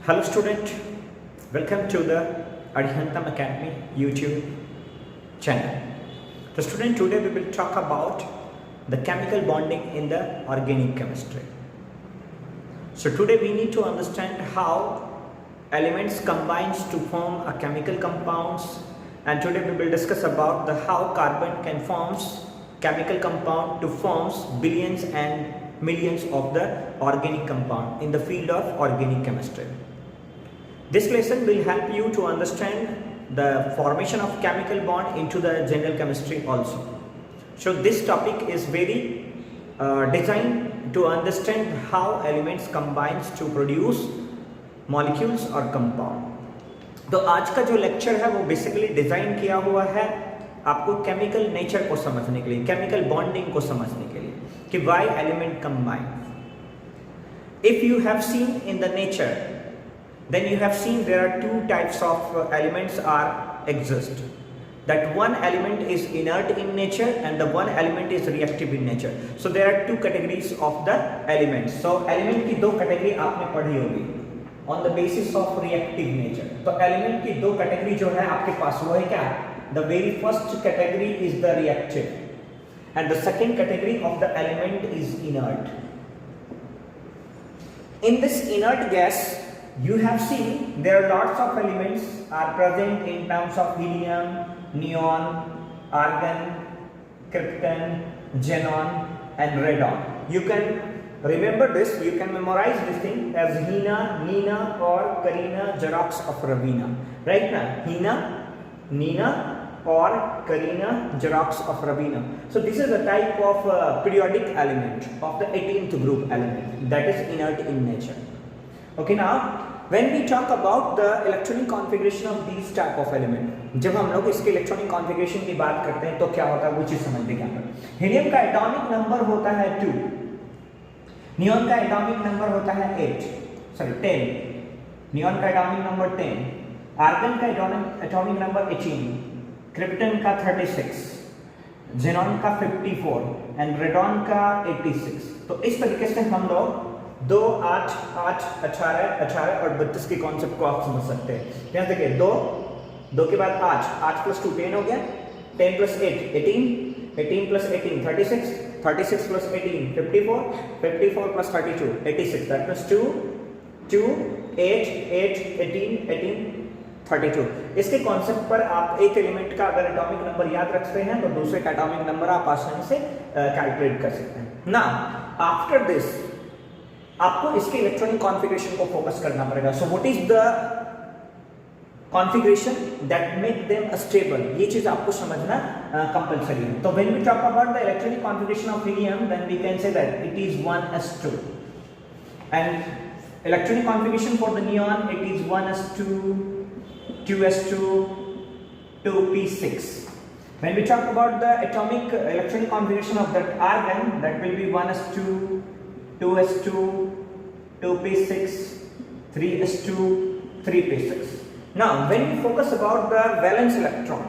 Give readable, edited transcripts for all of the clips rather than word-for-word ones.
Hello student, welcome to the Adihantam Academy YouTube channel. So student, today we will talk about the chemical bonding in the organic chemistry. So today we need to understand how elements combines to form a chemical compounds, and today we will discuss about the how carbon can forms chemical compound to forms billions and millions of the organic compound in the field of organic chemistry. This lesson will help you to understand the formation of chemical bond into the general chemistry also. So this topic is very designed to understand how elements combines to produce molecules or compound. तो आज का जो lecture है वो basically design किया हुआ है आपको केमिकल नेचर को समझने के लिए, केमिकल बॉन्डिंग को समझने के लिए कि why element combine. If you have seen in the nature, then you have seen there are two types of elements are exist. That one element is inert in nature and the one element is reactive in nature. So there are two categories of the elements. So element की दो category आपने पढ़ी होगी on the basis of reactive nature. तो element की दो category जो है आपके पास वो है क्या? The very first category is the reactive and the second category of the element is inert. In this inert gas, you have seen there are lots of elements are present in terms of helium, neon, argon, krypton, xenon and radon. You can remember this, you can memorize this thing as Hina, Nina or Karina, Xerox of Raveena. Right now, Hina, Nina or Karina, Xerox of Raveena. So this is a type of periodic element of the 18th group element that is inert in nature. Okay, now when we talk about the electronic configuration of these type of element, जब हम लोग इसके electronic configuration की बात करते हैं तो क्या होता है वो चीज समझने के अंदर हीलियम का एटॉमिक नंबर होता है 2, नियॉन का एटॉमिक नंबर होता है 10, नियॉन का एटॉमिक नंबर 10, आर्गन का एटॉमिक नंबर 18, क्रिप्टन का 36, xenon का 54 एंड रेडॉन का 86. तो इस तरीके से हम लोग 2, 8, 8, 18, 18 और 32 के कॉन्सेप्ट को आप समझ सकते हैं. यहाँ देखिए 2 के बाद 8 प्लस 2 10 हो गया, 10 plus 8 18, 18 plus 18 36, 36 plus 18 54, 54 plus 32 86. That means 2 8 8 18 18 32. इसके कॉन्सेप्ट पर आप एक एलिमेंट का अगर एटॉमिक नंबर याद रखते हैं तो दूसरे का एटॉमिक नंबर आप आसानी से कैलकुलेट कर सकते हैं. नाउ आफ्टर दिस आपको इसके इलेक्ट्रॉनिक कॉन्फ़िगरेशन को फोकस करना पड़ेगा. So what is the configuration that make them stable, ये चीज आपको समझना कंपलसरी है. तो when we talk about the electronic configuration of helium then we can say that it is 1s2 and electronic configuration for the neon it is 1s2 2s2 2p6. When we talk about the atomic electronic configuration of that argon, that will be 1s2 2s2 2p6 3s2 3p6. Now when we focus about the valence electron,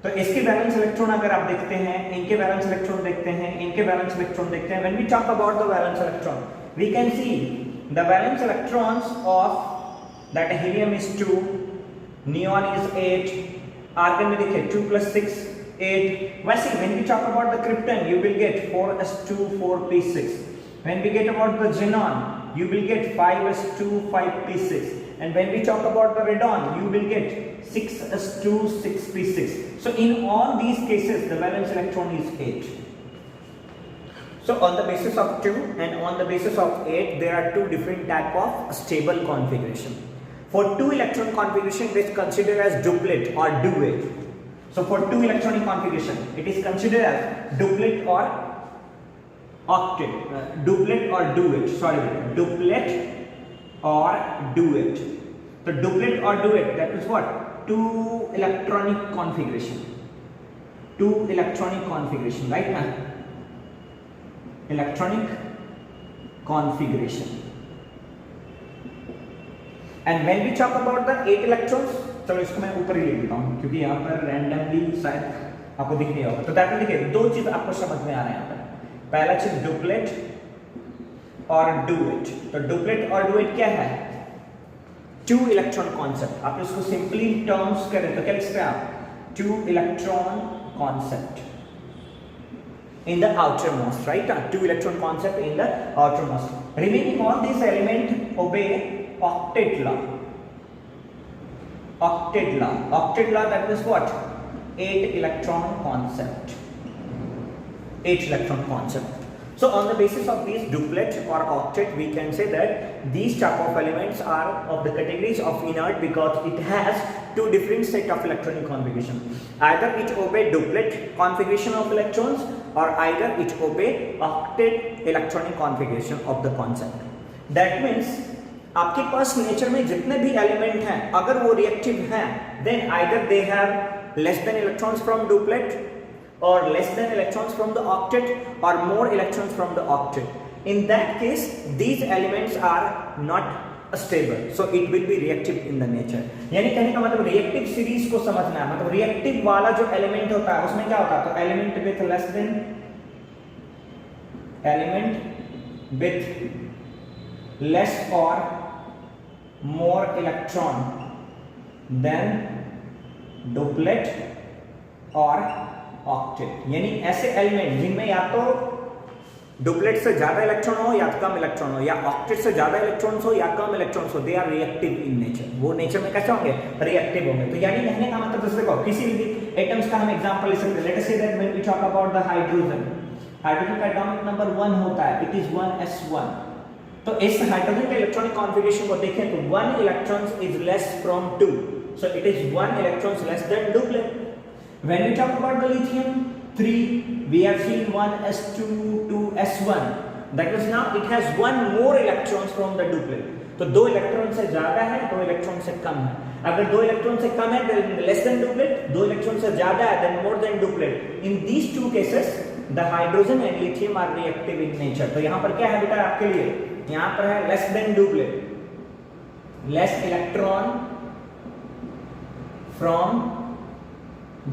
तो इसके valence electron अगर आप देखते हैं, इनके valence electron देखते हैं, इनके वैलेंस इलेक्ट्रॉन देखते हैं. when we talk about the valence electron we can see the valence electrons of that helium is 2, neon is 8, argon में देखिए 2 plus 6 8. वैसे when we talk about the krypton you will get 4s2 4p6. When we get about the xenon, you will get 5s2 5p6, and when we talk about the radon, you will get 6s2 6p6. So in all these cases, the valence electron is 8. So on the basis of 2 and on the basis of 8, there are two different type of stable configuration. For 2 electron configuration, it is considered as duplet or duet. So for 2 electronic configuration, it is considered as duplet or octet, duplet or duet, duplet or duet. So duplet or duet, that is what? 2 electronic configuration, right now? Electronic configuration. And when we talk about the 8 electrons, चलो इसको मैं ऊपर ही लिख देता हूँ क्योंकि यहाँ पर रैंडमली शायद आपको दिख नहीं होगा. तो दैट मींस देखिए दो चीज आपको समझ में आ रहे हैं यहाँ पर. पहला चीज डुप्लेट और डुएट. तो डुप्लेट और डुएट क्या है? टू इलेक्ट्रॉन कॉन्सेप्ट, आप इसको सिंपली टर्म्स करें तो क्या लिख सकते हैं आप, two electron concept in the outermost, right? Two electron concept in the outermost. Remaining all these elements obey octet law. Octet law. Octet law, that is what? 8 electron concept. 8 electron concept. So on the basis of these duplet or octet, we can say that these type of elements are of the categories of inert because it has two different set of electronic configuration. Either it obey duplet configuration of electrons or either it obey octet electronic configuration of the concept. That means आपके पास nature में जितने भी element हैं अगर वो reactive हैं, then either they have less than electrons from duplet or less than electrons from the octet or more electrons from the octet. In that case, these elements are not stable, so it will be reactive in the nature. यानी कहने का मतलब reactive series को समझना है, मतलब reactive वाला जो एलिमेंट होता है उसमें क्या होता है, तो element with less than, element with less और मोर इलेक्ट्रॉन देन डुप्लेट और ऑक्टेट, यानी ऐसे एलिमेंट जिनमें या तो डुप्लेट से ज्यादा इलेक्ट्रॉन हो या कम इलेक्ट्रॉन हो, या ऑक्टेट से ज्यादा इलेक्ट्रॉन्स हो या कम इलेक्ट्रॉन्स हो, they are reactive in nature, वो नेचर में कैसे होंगे, रिएक्टिव होंगे। तो यानी कहने का मतलब जैसे देखो किसी भी एटम्स का हम एग्जांपल ले सकते हैं, let us say that when we talk about the hydrogen, hydrogen का एटॉमिक नंबर 1 होता है, इट इज 1s1। तो इस हाइड्रोजन के इलेक्ट्रॉनिक कॉन्फ़िगरेशन को देखें तो 1 electrons is less from 2, so it is 1 electrons less than duplet. When we talk about the lithium 3, we have seen 1s2, 2s1. That means now it has one more electrons from the duplet. तो 2 electron से ज्यादा है, 2 electron से कम है। अगर 2 electron से कम है then less than duplet, 2 electron से ज्यादा है then more than duplet. In these two cases, the hydrogen and lithium are reactive in nature. तो यहाँ पर क्या है बेटा आपके लिए, यहाँ पर है less than duplet, less electron from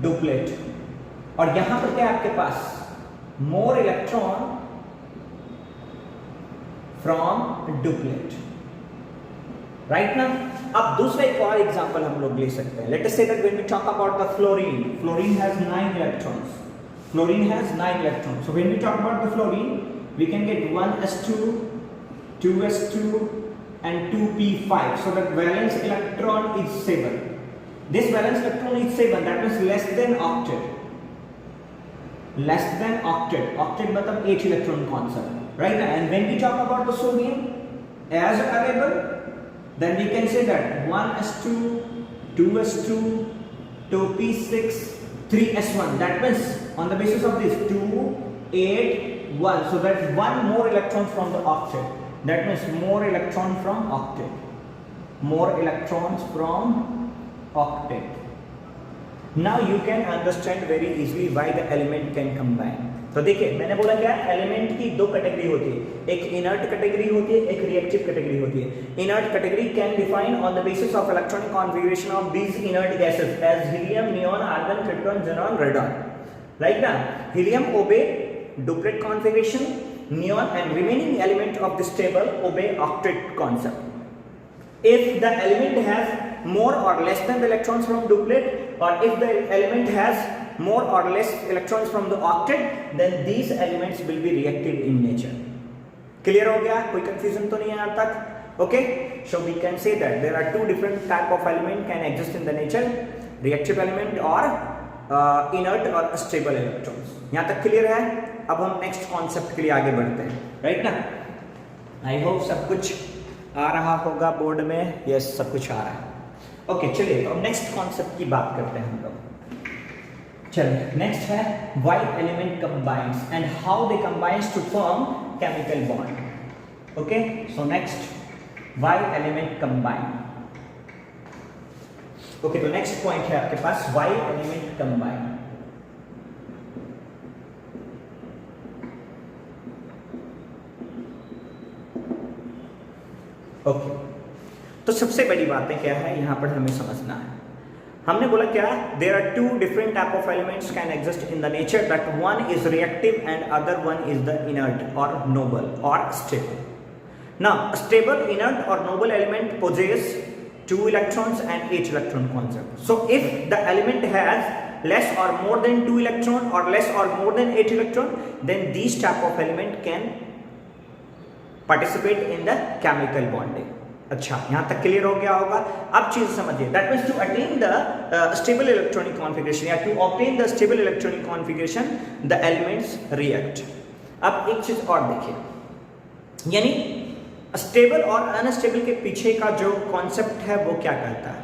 duplet, और यहां पर क्या है आपके पास, more electron from duplet, right ना। अब दूसरा एक और एग्जांपल हम लोग ले सकते हैं, let us say that when we talk about the fluorine, fluorine has 9 electrons, fluorine has 9 electrons, so when we talk about the fluorine we can get 1s2, 2s2 and 2p5, so that valence electron is 7. This valence electron is 7, that means less than octet. Less than octet. Octet मतलब 8 electron concept, right? And when we talk about the sodium as a variable, then we can say that 1s2, 2s2, 2p6, 3s1. That means on the basis of this 2, 8, 1. So that's one more electron from the octet. That means more electron from octet. More electrons from octet. Now you can understand very easily why the element can combine. तो देखिए मैंने बोला क्या, element की दो category होती है, एक इनर्ट कैटेगरी होती है, एक रिएक्टिव कैटेगरी होती है। Inert category can define on the basis of electronic configuration of these inert gases as helium, neon, argon, krypton, xenon, radon, right ना। Helium obey duplet configuration, neon and remaining element of this table obey octet concept. If the element has more or less than the electrons from duplet, or if the element has more or less electrons from the octet, then these elements will be reactive in nature. Clear हो गया, कोई confusion तो नहीं है यहाँ तक? Okay, so we can say that there are two different type of element can exist in the nature, reactive element or inert or stable electrons. यहाँ तक clear है? अब हम next concept के लिए आगे बढ़ते हैं, right ना? I hope सब कुछ आ रहा होगा बोर्ड में, यस सब कुछ आ रहा है। ओके चलिए तो अब नेक्स्ट कॉन्सेप्ट की बात करते हैं हम लोग। चलिए नेक्स्ट है why element combines and how they combines to form chemical bond. Okay so next why element combine. Okay तो नेक्स्ट पॉइंट है आपके पास व्हाई एलिमेंट कंबाइन। ओके तो सबसे बड़ी बातें क्या है यहाँ पर हमें समझना है। हमने बोला क्या, there are two different type of elements can exist in the nature, that one is reactive and other one is the inert और नोबल और स्टेबल। नाउ स्टेबल, इनर्ट और noble element possess 2 electrons and 8 electron concept. So if the element has less or more than 2 electron or less or more than 8 electron, then these type of element can participate in the chemical bonding. अच्छा, यहाँ तक clear हो गया होगा। अब चीज समझिए, that means to attain the stable electronic configuration या to obtain the stable electronic configuration the elements react. अब एक चीज और देखिए, यानी स्टेबल और अनस्टेबल के पीछे का जो कॉन्सेप्ट है वो क्या कहता है।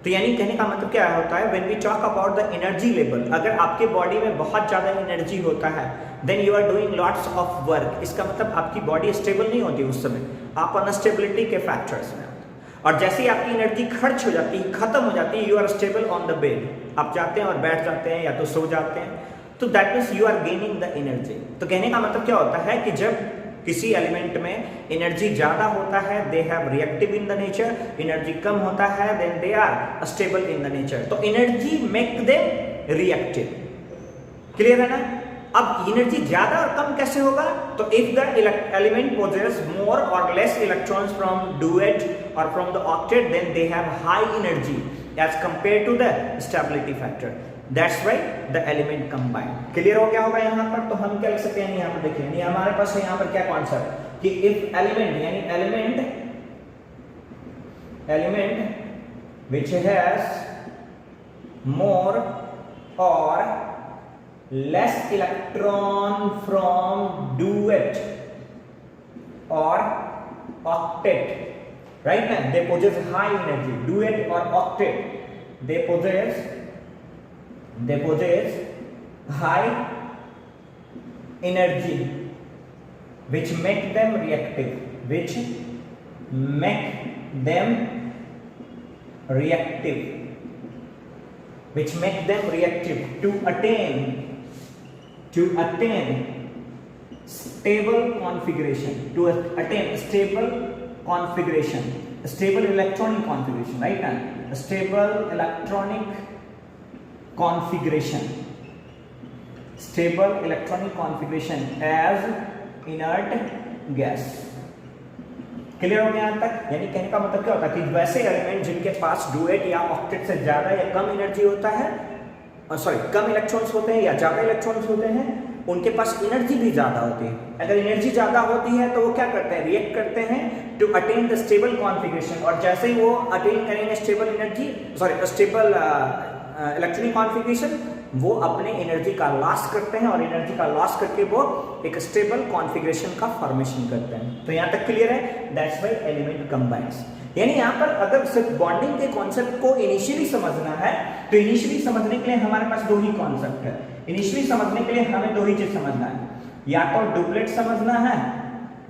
तो यानी कहने का मतलब क्या होता है, when we talk about the energy level, अगर आपके बॉडी में बहुत ज़्यादा एनर्जी होता है then you are doing lots of work. इसका मतलब आपकी बॉडी स्टेबल नहीं होती उस समय, आप अनस्टेबिलिटी के फैक्टर्स में। और जैसे ही आपकी एनर्जी खर्च हो जाती है, खत्म हो जाती है, you are stable on the bed, आप जाते हैं और बैठ जाते हैं या तो सो जाते हैं, तो that means you are gaining the energy. तो कहने का मतलब क्या होता है कि जब किसी एलिमेंट में एनर्जी ज्यादा होता है they have reactive in the nature, energy कम होता है then they are stable in the nature. तो energy make them reactive, clear है ना। अब एनर्जी ज्यादा और कम कैसे होगा, तो if the element possess more और लेस इलेक्ट्रॉन्स फ्रॉम डुएट और from the octet then they have high energy as compare to the stability factor, that's why the element combine. Clear हो गया होगा यहाँ पर। तो हम क्या लिख सकते हैं, यहाँ पर देखिए, यानी हमारे पास है यहाँ पर क्या कॉन्सेप्ट कि इफ एलिमेंट, यानी एलिमेंट विच हैज मोर और लेस इलेक्ट्रॉन फ्रॉम डुएट और ऑक्टेट, राइट ना, दे पोजेस हाई एनर्जी। डुएट और octet they possess high energy which make them reactive, to attain stable configuration, stable electronic configuration, right now, stable electronic configuration as inert gas। Clear हो गया यहाँ तक। यानी कहने का मतलब क्या होता है कि वैसे एलिमेंट जिनके पास डुएट या ऑक्टेट से ज्यादा या कम एनर्जी होता है, कम इलेक्ट्रॉन्स होते हैं या ज्यादा इलेक्ट्रॉन्स होते हैं, उनके पास एनर्जी भी ज्यादा होती है। अगर एनर्जी ज्यादा होती है तो वो क्या करते हैं, रिएक्ट करते हैं to attain the stable configuration. और जैसे ही वो अटेन करेंगे स्टेबल इलेक्ट्रॉनिक कॉन्फ़िगरेशन, वो अपने एनर्जी का लॉस करते हैं और एनर्जी का लॉस करके वो एक स्टेबल कॉन्फ़िगरेशन का फॉर्मेशन करते हैं। तो यहाँ तक क्लियर है, दैट्स व्हाई एलिमेंट कंबाइंस। यानी यहाँ पर अगर सिर्फ बॉन्डिंग के कॉन्सेप्ट को इनिशियली समझना है तो इनिशियली समझने के लिए हमारे पास दो ही कॉन्सेप्ट है। इनिशियली समझने के लिए हमें दो ही चीज समझना है, या तो डुप्लेट समझना है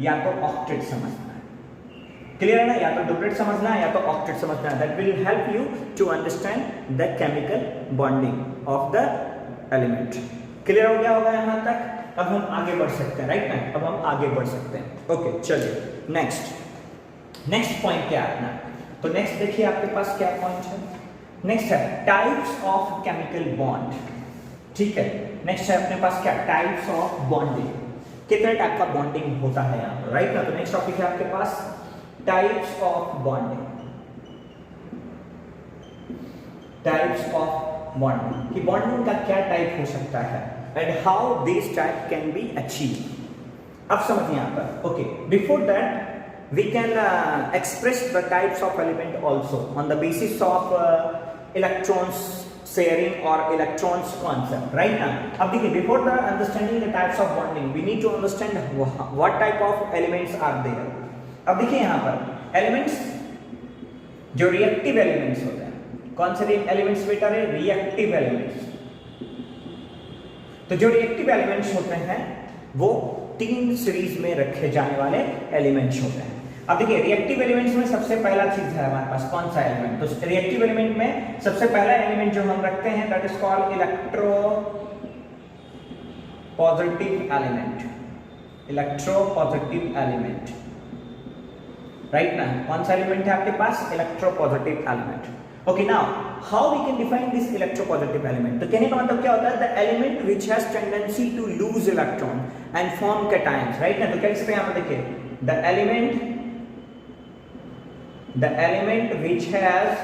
या तो ऑक्टेट समझना है। क्लियर है ना, या तो डुप्लेट समझना है या तो ऑक्टेट समझना है। That will help you to understand the chemical bonding of the element. Clear हो गया होगा यहाँ तक। अब हम आगे बढ़ सकते हैं, राइट ना, अब हम आगे बढ़ सकते हैं। ओके चलिए नेक्स्ट पॉइंट क्या है अपना। तो नेक्स्ट देखिए आपके पास क्या पॉइंट है। नेक्स्ट है टाइप्स ऑफ केमिकल बॉन्ड। ठीक है, नेक्स्ट है अपने पास क्या, टाइप्स ऑफ बॉन्डिंग। कितने टाइप का बॉन्डिंग होता है यहाँ पर, राइट ना। तो नेक्स्ट टॉपिक है आपके पास types of bonding. Types of bonding कि बॉन्डिंग का क्या टाइप हो सकता है and how this type can be achieve. अब समझिए यहाँ पर। Okay, before that we can express the types of element also on the basis of electrons sharing or electrons concept, right now. अब देखिए, before the understanding the types of bonding we need to understand what type of elements are there. अब देखिए यहाँ पर elements जो reactive elements होते हैं, कौन से elements बेटा रे, reactive elements। तो जो reactive elements होते हैं वो 3 सीरीज में रखे जाने वाले एलिमेंट्स होते हैं। अब देखिए रिएक्टिव एलिमेंट्स में सबसे पहला चीज है हमारे पास कौन सा एलिमेंट, तो रिएक्टिव एलिमेंट में सबसे पहला एलिमेंट जो हम रखते हैं that is called electro positive element, right ना। कौन सा एलिमेंट है आपके पास, electro positive element. Okay, now how we can define this electro positive element. तो कहने का मतलब क्या होता है, the element which has tendency to lose electron and form cations, right ना। तो क्या लिख सकते हैं यहाँ पर देखिए, the element the element which has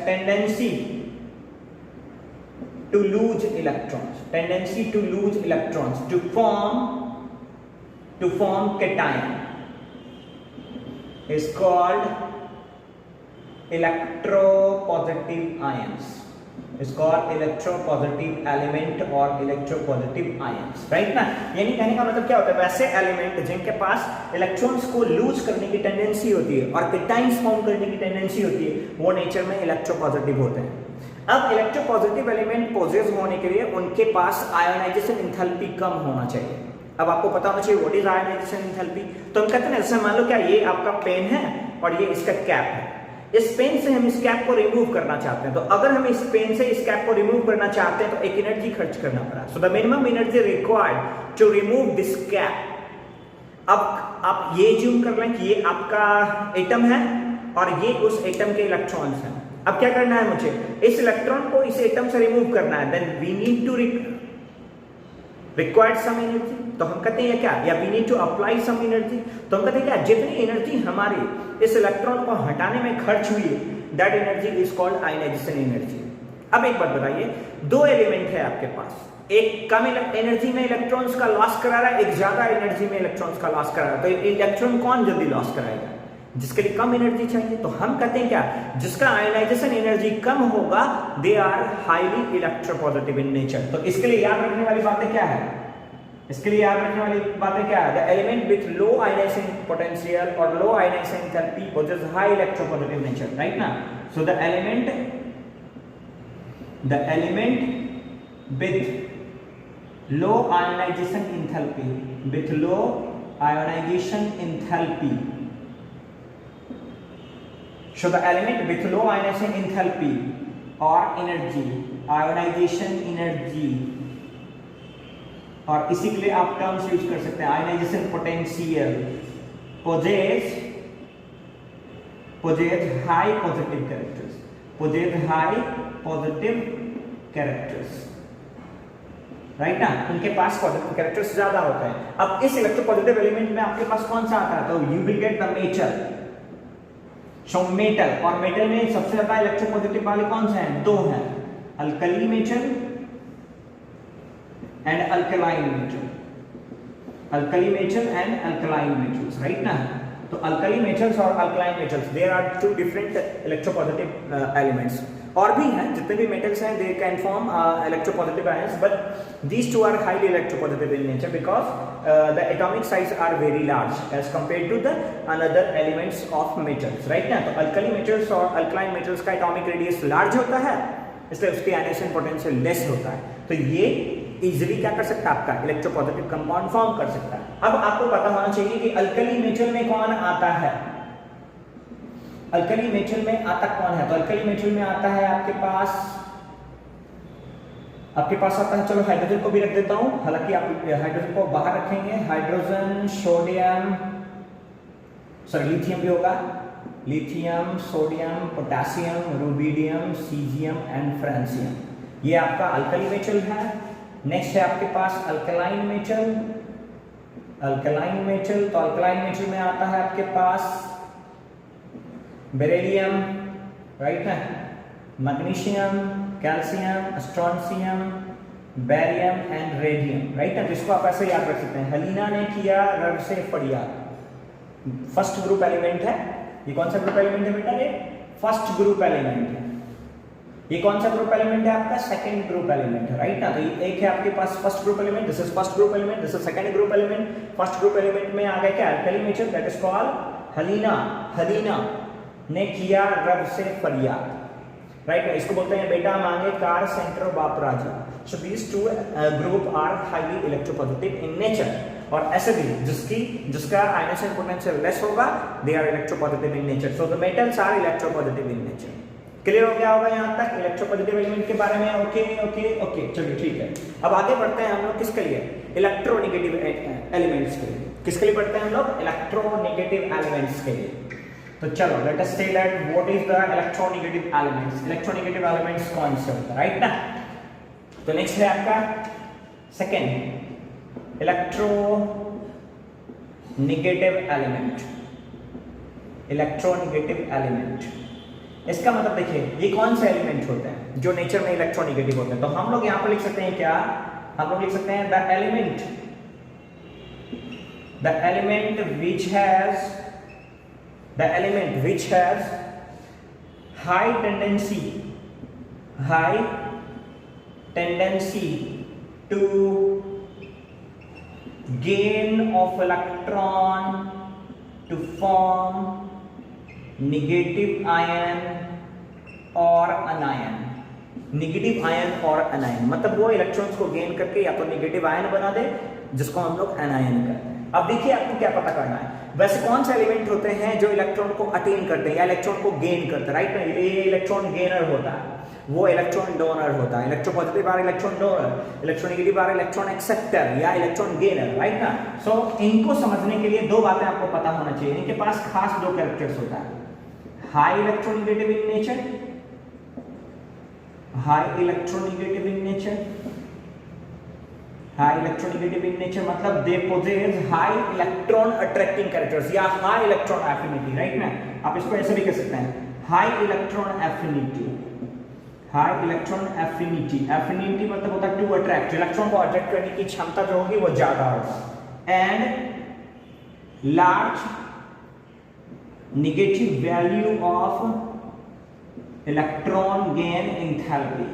tendency to lose electrons to form cation is called electropositive ions. Is called electropositive element or electropositive ions, right ना? यानी कहने का मतलब क्या होता है, वैसे एलिमेंट जिनके पास इलेक्ट्रॉन्स को लूज करने की टेंडेंसी होती है और केटाइंस फॉर्म करने की टेंडेंसी होती है, वो नेचर में इलेक्ट्रोपॉजिटिव होते हैं। अब इलेक्ट्रोपॉजिटिव एलिमेंट पोजेस होने के लिए उनके पास आयोनाइजेशन एंथैल्पी कम होना चाहिए। अब आपको पता होना चाहिए व्हाट इज आयोनाइजेशन एंथैल्पी। तो हम कहते हैं जैसे मान लो क्या ये आपका पेन है और ये इसका कैप है, इस पेन से हम इस कैप को रिमूव करना चाहते हैं, तो अगर हम इस पेन से इस कैप को रिमूव करना चाहते हैं तो एक एनर्जी खर्च करना पड़ा। So the minimum energy required to remove this cap. अब आप ये ज्यूम कर लें कि ये आपका एटम है और ये उस एटम के इलेक्ट्रॉन्स हैं। अब क्या करना है, मुझे इस इलेक्ट्रॉन को इस एटम से रिमूव करना है, then we need to required some energy. तो हम कहते हैं क्या, या we need to apply some energy. तो हम कहते हैं क्या, जितनी एनर्जी हमारी इस इलेक्ट्रॉन को हटाने में खर्च हुई है, that energy is called ionization energy. अब एक बात बताइए, दो एलिमेंट है आपके पास, एक कम एनर्जी में इलेक्ट्रॉन्स का लॉस करा रहा है, एक ज्यादा एनर्जी में इलेक्ट्रॉन्स का लॉस करा रहा है। तो इलेक्ट्रॉन कौन जल्दी लॉस कराएगा, जिसके लिए कम एनर्जी चाहिए। तो हम कहते हैं क्या, जिसका आयनाइजेशन एनर्जी कम होगा, they are highly electropositive in nature. तो इसके लिए याद रखने वाली बातें क्या है, इसके लिए याद रखने वाली बातें क्या है, the element with low ionization potential और low ionization enthalpy possess high electropositive nature, right ना। So the element with low ionization enthalpy, so the element with low ionization enthalpy or energy, ionization energy, और इसी के लिए आप terms use कर सकते हैं, ionization potential, possess high positive characters, right ना, उनके पास पॉजिटिव कैरेक्टर्स ज्यादा होते हैं। अब इस इलेक्ट्रोपॉजिटिव एलिमेंट में आपके पास कौन सा आता है, तो you will get the metal. So metal, और मेटल में सबसे ज्यादा इलेक्ट्रोपॉजिटिव वाले कौन से हैं, दो हैं, alkali metal and alkaline metal, alkali metal and alkaline metals, right ना। तो अल्कली मेटल्स और alkaline metals, there are two different electropositive elements. और भी हैं, जितने भी मेटल्स हैं, they can form electropositive ions, but these two are highly electropositive in nature because the atomic size are very large as compare to the another elements of metals, right ना। तो alkali metals और alkaline metals का atomic radius large होता है, इसलिए उसकी ionization potential less होता है। तो ये इजीली क्या कर सकता है, आपका इलेक्ट्रोपॉजिटिव कंपाउंड फॉर्म कर सकता है। अब आपको पता होना चाहिए कि अल्कली मेटल में कौन आता है, अल्कली मेटल में आता कौन है। तो अल्कली मेटल में आता है आपके पास आता है, चलो हाइड्रोजन को भी रख देता हूं, हालांकि आप हाइड्रोजन को बाहर रखेंगे, हाइड्रोजन, सोडियम, सॉरी लिथियम भी होगा, lithium, sodium, potassium, rubidium, caesium and francium, ये आपका अल्कली मेटल है। नेक्स्ट है आपके पास अल्कलाइन मेटल, तो अल्कलाइन मेटल में आता है आपके पास बेरिलियम, राइट है, magnesium, calcium, strontium, barium and radium, right है। तो इसको आप ऐसे याद रख सकते हैं, हलीना ने किया रर से फरियाद, फर्स्ट ग्रुप एलिमेंट है। ये कौन सा ग्रुप एलिमेंट है बेटा, ये फर्स्ट ग्रुप एलिमेंट है। ये कौन सा ग्रुप एलिमेंट है आपका, सेकंड ग्रुप एलिमेंट है, राइट ना। तो ये एक है आपके पास first group element, this is first group element, this is second group element. First group element में आ गया क्या, alkali metal, that is called हलीना ने किया रब से फरियाद, राइट। इसको बोलते हैं बेटा मांगे कार सेंटर बाप राजा। So these two group are highly electropositive in nature, और ऐसे भी जिसका आयनाइजेशन पोटेंशियल लेस होगा, they are electropositive in nature. So the metals are electropositive in nature. Clear हो गया होगा यहाँ तक इलेक्ट्रोपॉजिटिव एलिमेंट के बारे में, ओके, चलिए ठीक है। अब आगे बढ़ते हैं हम लोग किसके लिए, इलेक्ट्रोनेगेटिव एलिमेंट्स के लिए। किसके लिए बढ़ते हैं हम लोग, इलेक्ट्रोनेगेटिव एलिमेंट्स के लिए। तो चलो late us say that what is the electronegative elements. Electronegative elements कौन से होते हैं, राइट ना। तो नेक्स्ट है आपका second electronegative element. Electronegative element. इसका मतलब देखिए ये कौन से एलिमेंट होते हैं जो नेचर में इलेक्ट्रोनेगेटिव होते हैं। तो हम लोग यहां पर लिख सकते हैं क्या, हम लोग लिख सकते हैं the element which has high tendency to gain of electron to form negative ion or anion। Negative ion और अनायन मतलब वो इलेक्ट्रॉन्स को गेन करके या तो नेगेटिव आयन बना दे जिसको हम लोग अनायन कहते हैं। अब देखिए आपको क्या पता करना है, वैसे कौन से एलिमेंट होते हैं जो इलेक्ट्रॉन को अटेन करते हैं या इलेक्ट्रॉन को गेन करते हैं, राइट ना। ये इलेक्ट्रॉन गेनर होता है, वो इलेक्ट्रॉन डोनर होता है। Electropositive are electron donor, electronegative are electron acceptor या इलेक्ट्रॉन गेनर, राइट ना। सो इनको समझने के लिए दो बातें आपको पता होना चाहिए। इनके पास खास दो कैरेक्टर्स होता है, high electronegative in nature, high electronegative in nature मतलब they possess high electron attracting characters या हाई इलेक्ट्रॉन एफिनिटी, राइट ना। आप इसको ऐसे भी कह सकते हैं हाई इलेक्ट्रॉन एफिनिटी। एफिनिटी मतलब होता है टू अट्रैक्ट, इलेक्ट्रॉन को अट्रैक्ट करने की क्षमता जो होगी वो ज्यादा होगा। And large negative value of electron gain enthalpy,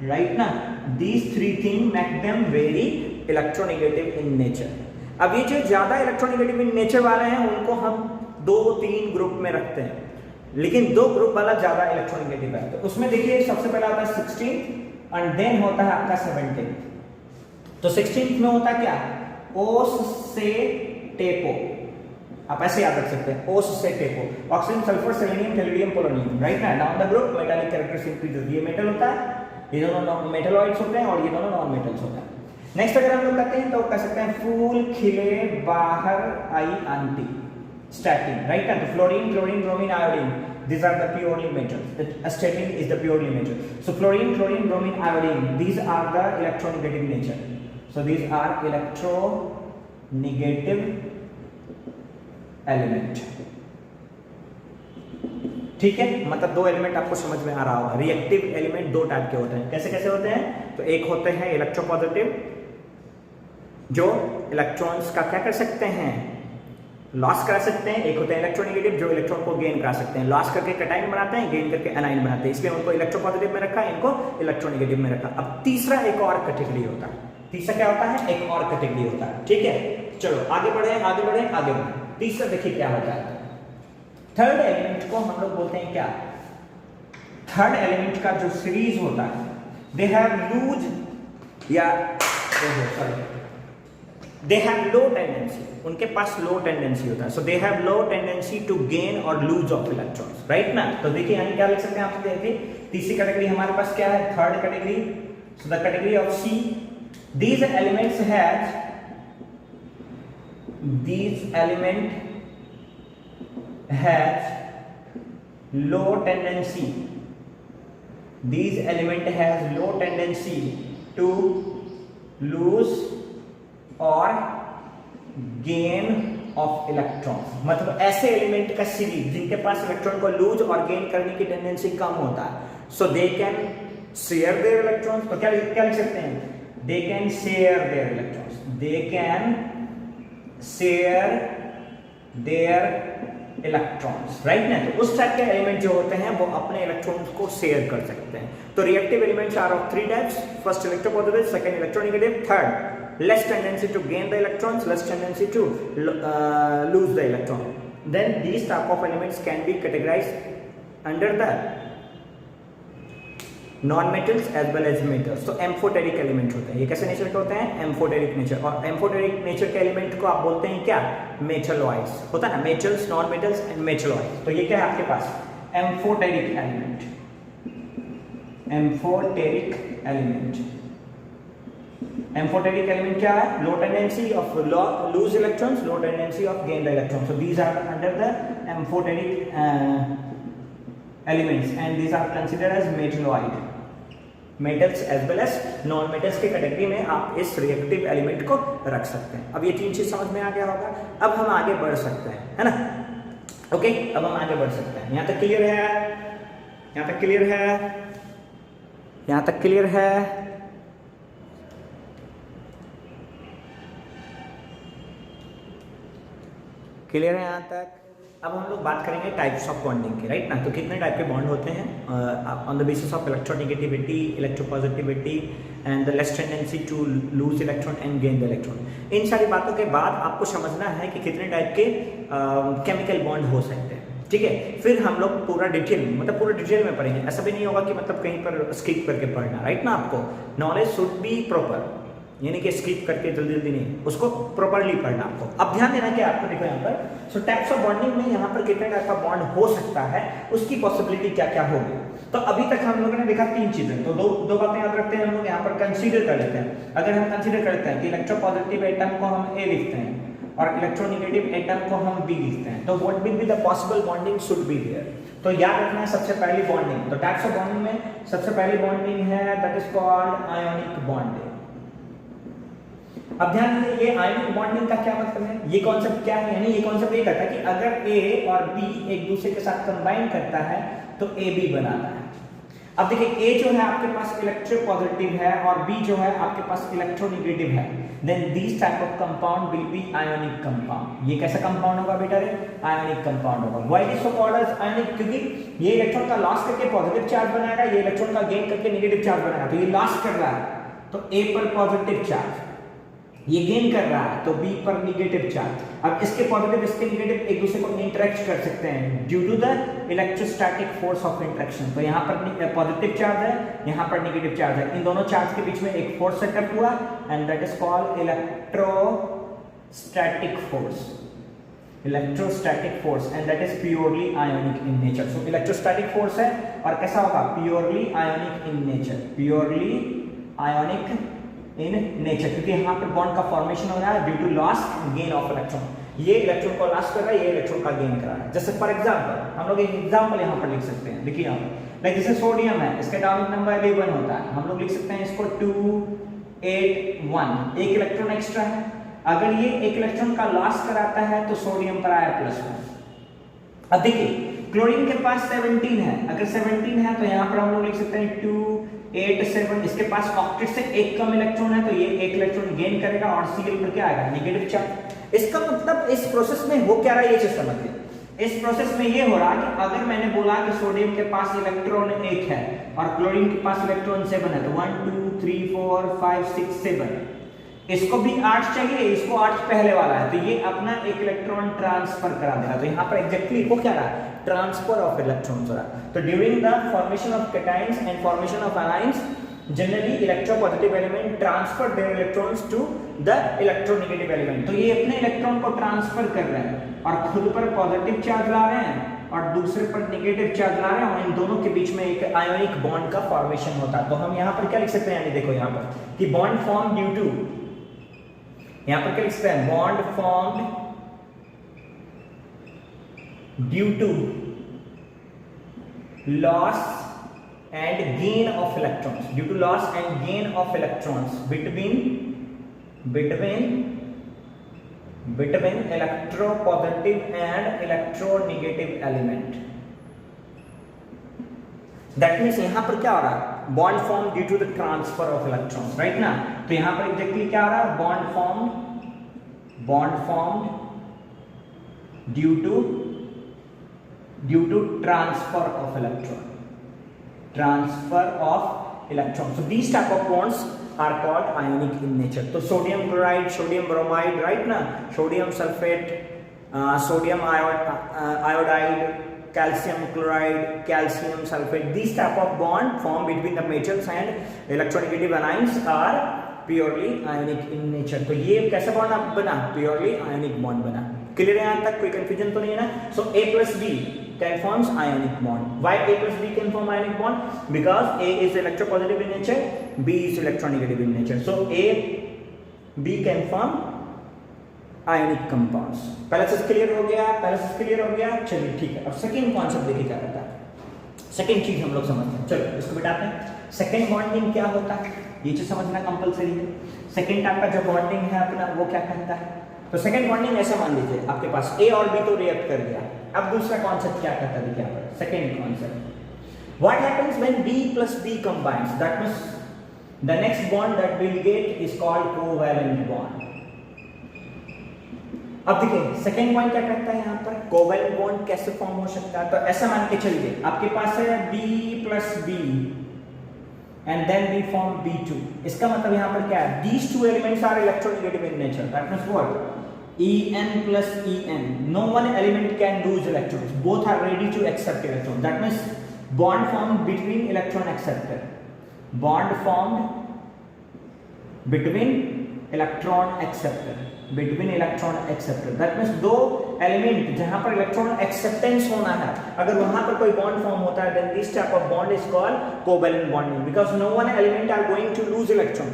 right ना। These three things make them very electronegative in nature। अब ये जो ज्यादा इलेक्ट्रोनेगेटिव इन नेचर वाले हैं उनको हम 2-3 ग्रुप में रखते हैं, लेकिन 2 ग्रुप वाला ज्यादा इलेक्ट्रोनेगेटिव है। तो उसमें देखिए सबसे पहला आता है 16th एंड देन होता है आपका 17th। तो 16th में होता है क्या, ओस से टेपो, आप ऐसे याद रख सकते हैं ओस से टेपो, oxygen sulphur selenium tellurium polonium, right ना। Down the group metallic characters increases, ये मेटल होता है, ये दोनों मेटलॉइड्स होते हैं और ये दोनों नॉन मेटल्स होते हैं। नेक्स्ट अगर हम लोग कहते हैं तो कह सकते हैं फूल खिले बाहर आई आंटी, स्टैटिन, राइट ना। तो fluorine, chlorine, bromine, iodine, these are the purely metals, statin is the purely metal। so fluorine, chlorine, bromine, iodine, these are the electronegative nature, so these are electronegative element। ठीक है, मतलब 2 element आपको समझ में आ रहा होगा। रिएक्टिव एलिमेंट 2 टाइप के होते हैं, कैसे कैसे होते हैं, तो एक होते हैं इलेक्ट्रोपॉजिटिव जो इलेक्ट्रॉन्स का क्या कर सकते हैं, लॉस करा सकते हैं। एक होते हैं इलेक्ट्रोनेगेटिव जो इलेक्ट्रॉन को गेन करा सकते हैं, लॉस करके कैटायन बनाते हैं, गेन करके एनायन बनाते हैं, इसलिए उनको इलेक्ट्रोपॉजिटिव में रखा, इनको इलेक्ट्रोनेगेटिव में रखा। अब तीसरा एक और कैटेगरी होता है, तीसरा क्या होता है, एक और कैटेगरी होता है। ठीक है, चलो आगे बढ़े। तीसरा देखिए क्या होता है, थर्ड एलिमेंट को हम लोग बोलते हैं क्या, थर्ड एलिमेंट का जो सीरीज होता है, दे हैव लूज या दे हैव लो टेंडेंसी, उनके पास लो टेंडेंसी होता है। So they have low tendency to gain और लूज ऑफ इलेक्ट्रॉन्स, राइट ना। तो देखिए यहाँ क्या लिख सकते हैं आप, देखिए तीसरी कैटेगरी हमारे पास क्या है, third category. So the category of C, these elements has low tendency, these element has low tendency to lose or gain of electrons। मतलब ऐसे एलिमेंट का सीरीज जिनके पास इलेक्ट्रॉन को लूज और गेन करने की टेंडेंसी कम होता है। So they can share their electrons, तो क्या लिख सकते हैं, they can share their electrons, they can share their electrons, right ना। तो उस टाइप के एलिमेंट जो होते हैं वो अपने इलेक्ट्रॉन्स को शेयर कर सकते हैं। तो reactive elements are of 3 types, first electropositive, second electronegative, third less tendency to gain the electrons, less tendency to lose the electron। then these type of elements can be categorized under the non metals as well as metals. तो amphoteric element होते हैं, ये कैसे nature के होते हैं, amphoteric nature. और amphoteric nature के एलिमेंट को आप बोलते हैं क्या, मेटलॉइड्स, होता है ना, metals, non metals and metalloids. तो ये क्या है आपके पास, amphoteric element, amphoteric element. Amphoteric element क्या है, low tendency of lose electrons, low tendency of gain the electrons. So these are under the amphoteric elements and these are considered as metalloid, metals as well as non metals के category में आप इस reactive element को रख सकते हैं। अब ये 3 चीज समझ में आ गया होगा, अब हम आगे बढ़ सकते हैं, है ना। ओके, अब हम आगे बढ़ सकते हैं। यहां तक क्लियर है? यहां तक क्लियर है? यहां तक क्लियर है? क्लियर है यहां तक? अब हम लोग बात करेंगे टाइप्स ऑफ बॉन्डिंग के, राइट ना। तो कितने टाइप के बॉन्ड होते हैं on the basis of electronegativity, electropositivity and the less tendency to lose electron and gain the electron. इन सारी बातों के बाद आपको समझना है कि कितने टाइप के केमिकल बॉन्ड हो सकते हैं, ठीक है। फिर हम लोग पूरा डिटेल में पढ़ेंगे। ऐसा भी नहीं होगा कि मतलब कहीं पर स्किप करके पढ़ना, राइट ना। आपको नॉलेज शुड बी प्रॉपर, यानी कि स्किप करके जल्दी जल्दी नहीं, उसको प्रॉपरली पढ़ना आपको। अब ध्यान देना कि आपको देखो यहाँ पर, सो टाइप्स ऑफ बॉन्डिंग में यहाँ पर कितने टाइप का बॉन्ड हो सकता है, उसकी पॉसिबिलिटी क्या क्या होगी। तो अभी तक हम लोगों ने देखा 3 चीजें, तो दो बातें याद रखते हैं हम लोग यहाँ पर कंसीडर कर लेते हैं। अगर हम कंसीडर करते हैं कि इलेक्ट्रोपॉजिटिव एटम को हम ए लिखते हैं और इलेक्ट्रोनेगेटिव एटम को हम बी लिखते हैं, तो what will be the possible bonding should be there. तो याद रखना है सबसे पहली बॉन्डिंग, तो टाइप्स ऑफ बॉन्डिंग में सबसे पहली बॉन्डिंग है that is called ionic bonding. अब ध्यान दीजिए, ये आयोनिक बॉन्डिंग का क्या मतलब है, ये कॉन्सेप्ट क्या है, यानी ये कॉन्सेप्ट ये कहता है कि अगर ए और बी एक दूसरे के साथ कंबाइन करता है तो ए बी बनाता है। अब देखिए, ए जो है आपके पास इलेक्ट्रोपॉजिटिव है और बी जो है आपके पास इलेक्ट्रोनेगेटिव है, then this type of compound will be ionic compound. ये कैसा कंपाउंड होगा बेटा रे? आयोनिक कंपाउंड होगा। Why it is so called as ionic? क्योंकि ये इलेक्ट्रॉन का लॉस करके पॉजिटिव चार्ज बनाएगा, ये इलेक्ट्रॉन का गेन करके नेगेटिव चार्ज बनाएगा। तो ये लॉस कर रहा है तो ए पर पॉजिटिव चार्ज, ये गेन कर रहा है तो बी पर नेगेटिव चार्ज। अब इसके पॉजिटिव इसके नेगेटिव एक दूसरे को इंटरेक्ट कर सकते हैं due to the electrostatic force of interaction. तो यहाँ पर पॉजिटिव चार्ज है, यहाँ पर नेगेटिव चार्ज है, इन दोनों चार्ज के बीच में एक फोर्स सेटअप हुआ and that is called electrostatic force. Electrostatic force and that is purely ionic in nature. So electrostatic force है और कैसा होगा? Purely ionic in nature, purely ionic in nature, क्योंकि यहाँ पर बॉन्ड का फॉर्मेशन हो रहा है due to loss gain of electron. ये इलेक्ट्रॉन को लॉस कर रहा है, ये इलेक्ट्रॉन का गेन कर रहा है। जैसे फॉर एग्जांपल हम लोग एक एग्जांपल यहाँ पर लिख सकते हैं। देखिए यहाँ पर लाइक जैसे सोडियम है, इसका एटॉमिक नंबर 11 होता है, हम लोग लिख सकते हैं इसको 281, एक इलेक्ट्रॉन एक्स्ट्रा है। अगर ये एक इलेक्ट्रॉन का लॉस कराता है तो सोडियम पर आया +1। अब देखिए क्लोरीन के पास 17 है, अगर 17 है तो यहाँ पर हम लोग लिख सकते हैं 287, इसके पास ऑक्टेट से एक कम इलेक्ट्रॉन है तो ये एक इलेक्ट्रॉन गेन करेगा और Cl पर क्या आएगा? Negative charge. इसका मतलब इस प्रोसेस में हो क्या रहा है ये चीज समझिए। इस प्रोसेस में ये हो रहा है कि अगर मैंने बोला कि सोडियम के पास इलेक्ट्रॉन 1 है और क्लोरीन के पास इलेक्ट्रॉन 7 है, तो 1 2 3 4 5 6 7, इसको भी 8 चाहिए, इसको 8 पहले वाला है, तो ये अपना एक इलेक्ट्रॉन ट्रांसफर करा देगा। तो यहाँ पर एग्जैक्टली वो क्या रहा है? ट्रांसफर ऑफ इलेक्ट्रॉन्स हो रहा है। तो during the formation of cations and formation of anions, generally electropositive element transfer their electrons to the electronegative element. तो ये अपने इलेक्ट्रॉन को ट्रांसफर कर रहे हैं और खुद पर पॉजिटिव चार्ज ला रहे हैं और दूसरे पर नेगेटिव चार्ज ला रहे हैं और इन दोनों के बीच में एक आयोनिक बॉन्ड का फॉर्मेशन होता है। तो हम यहाँ पर क्या लिख सकते हैं, यानी देखो यहाँ पर कि बॉन्ड फॉर्म ड्यू टू, यहां पर क्या लिख सकते हैं? Bond formed due to loss and gain of electrons, due to loss and gain of electrons between electropositive and electronegative element. That means यहां पर क्या हो रहा है? Bond form due to the transfer of electrons, right ना। तो यहां पर एग्जैक्टली क्या आ रहा है? Bond form due to transfer of electron. So these type of bonds are called ionic in nature. तो sodium chloride, sodium bromide, right ना, sodium sulphate, sodium iodide, calcium chloride, calcium sulfate, these type of bond formed between the metals and electronegative anions are purely ionic in nature. तो ये कैसा bond बना? Purely ionic bond बना। Clear है यहाँ तक? कोई कंफ्यूजन तो नहीं है ना? सो A plus B can forms ionic bond. Why A plus B can form ionic bond? Because A is electropositive in nature, B is electronegative in nature. So A, B can form ionic compounds. पहला चीज clear हो गया, चलिए ठीक है। अब second concept देखिए क्या रहता है। सेकंड चीज हम लोग समझते हैं, चलो इसको बिठाते हैं। सेकंड बॉन्डिंग क्या होता है ये चीज समझना कंपलसरी है। सेकंड टाइप का जो बॉन्डिंग है अपना वो क्या कहता है? तो सेकंड बॉन्डिंग ऐसा मान लीजिए आपके पास A और B तो रिएक्ट कर गया, अब दूसरा कॉन्सेप्ट क्या कहता है, देखिए यहाँ पर second concept, what happens when B plus B combines, that means the next bond that will get is called covalent bond. अब देखिए सेकेंड पॉइंट क्या कहता है यहाँ पर, कोवैलेंट बॉन्ड कैसे फॉर्म हो सकता है। तो ऐसा मान के चलिए आपके पास है B plus B and then we form B2, इसका मतलब यहाँ पर क्या है, these two elements are electronegative in nature, that means what, En plus En, no one element can lose electrons, both are ready to accept electrons, that means bond formed between electron acceptor, bond formed between electron acceptor, between electron acceptor, that means दो element जहां पर electron acceptance होना है, अगर वहां पर कोई bond form होता है, then this type of bond is called covalent bonding, because no one element are going to lose electron,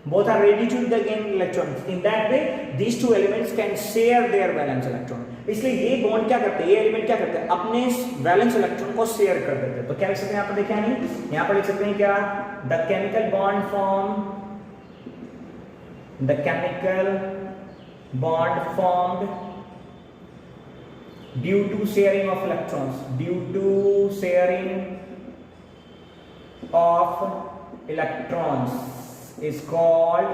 both are ready to gain electrons, in that way these two elements can share their valence electron। इसलिए ये bond क्या करते हैं, ये element क्या करते हैं, अपने वैलेंस इलेक्ट्रॉन को शेयर कर देते हैं। तो क्या लिख सकते हैं यहाँ पर, देखिए नहीं यहाँ पर लिख सकते हैं क्या, the chemical bond form, the chemical bond formed due to sharing of electrons, due to sharing of electrons is called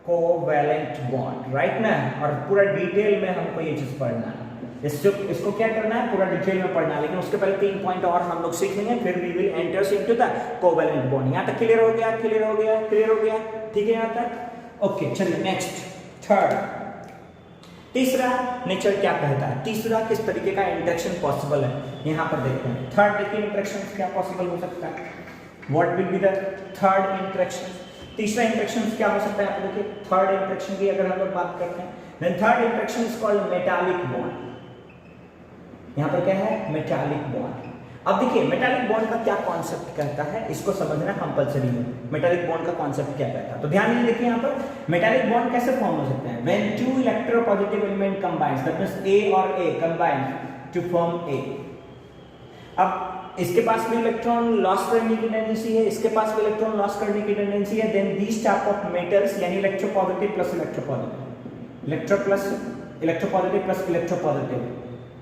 covalent bond, right ना। और पूरा डिटेल में हमको ये चीज पढ़ना है, इसको क्या करना है, पूरा डिटेल में पढ़ना है, लेकिन उसके पहले 3 पॉइंट और हम लोग सीख लेंगे, फिर we will enters into the covalent bond. यहाँ तक क्लियर हो गया, क्लियर हो गया, क्लियर हो गया, ठीक है यहाँ तक, ओके। चलिए नेक्स्ट, थर्ड, तीसरा नेचर क्या कहता है, तीसरा किस तरीके का इंटरेक्शन पॉसिबल है, यहां पर देखते हैं। थर्ड देखिए इंटरेक्शन क्या पॉसिबल हो सकता है, what will be the third interaction, तीसरा इंटरेक्शन क्या हो सकता है, आप देखिए थर्ड इंटरेक्शन की अगर हम लोग बात करते हैं, then third interaction is called metallic bond. यहां पर क्या है, मेटालिक बॉन्ड। अब देखिए मेटालिक बॉन्ड का क्या कॉन्सेप्ट कहता है, इसको समझना कंपलसरी है, मेटालिक बॉन्ड का कॉन्सेप्ट क्या कहता है। तो ध्यान दीजिए, देखिए यहाँ पर मेटालिक बॉन्ड कैसे फॉर्म हो सकते हैं, when two electropositive element combines, that means A और A combine to form A। अब इसके पास भी इलेक्ट्रॉन लॉस करने की टेंडेंसी है, इसके पास भी इलेक्ट्रॉन लॉस करने की टेंडेंसी है, then this type of metals यानी electropositive plus electropositive, electropositive plus electropositive,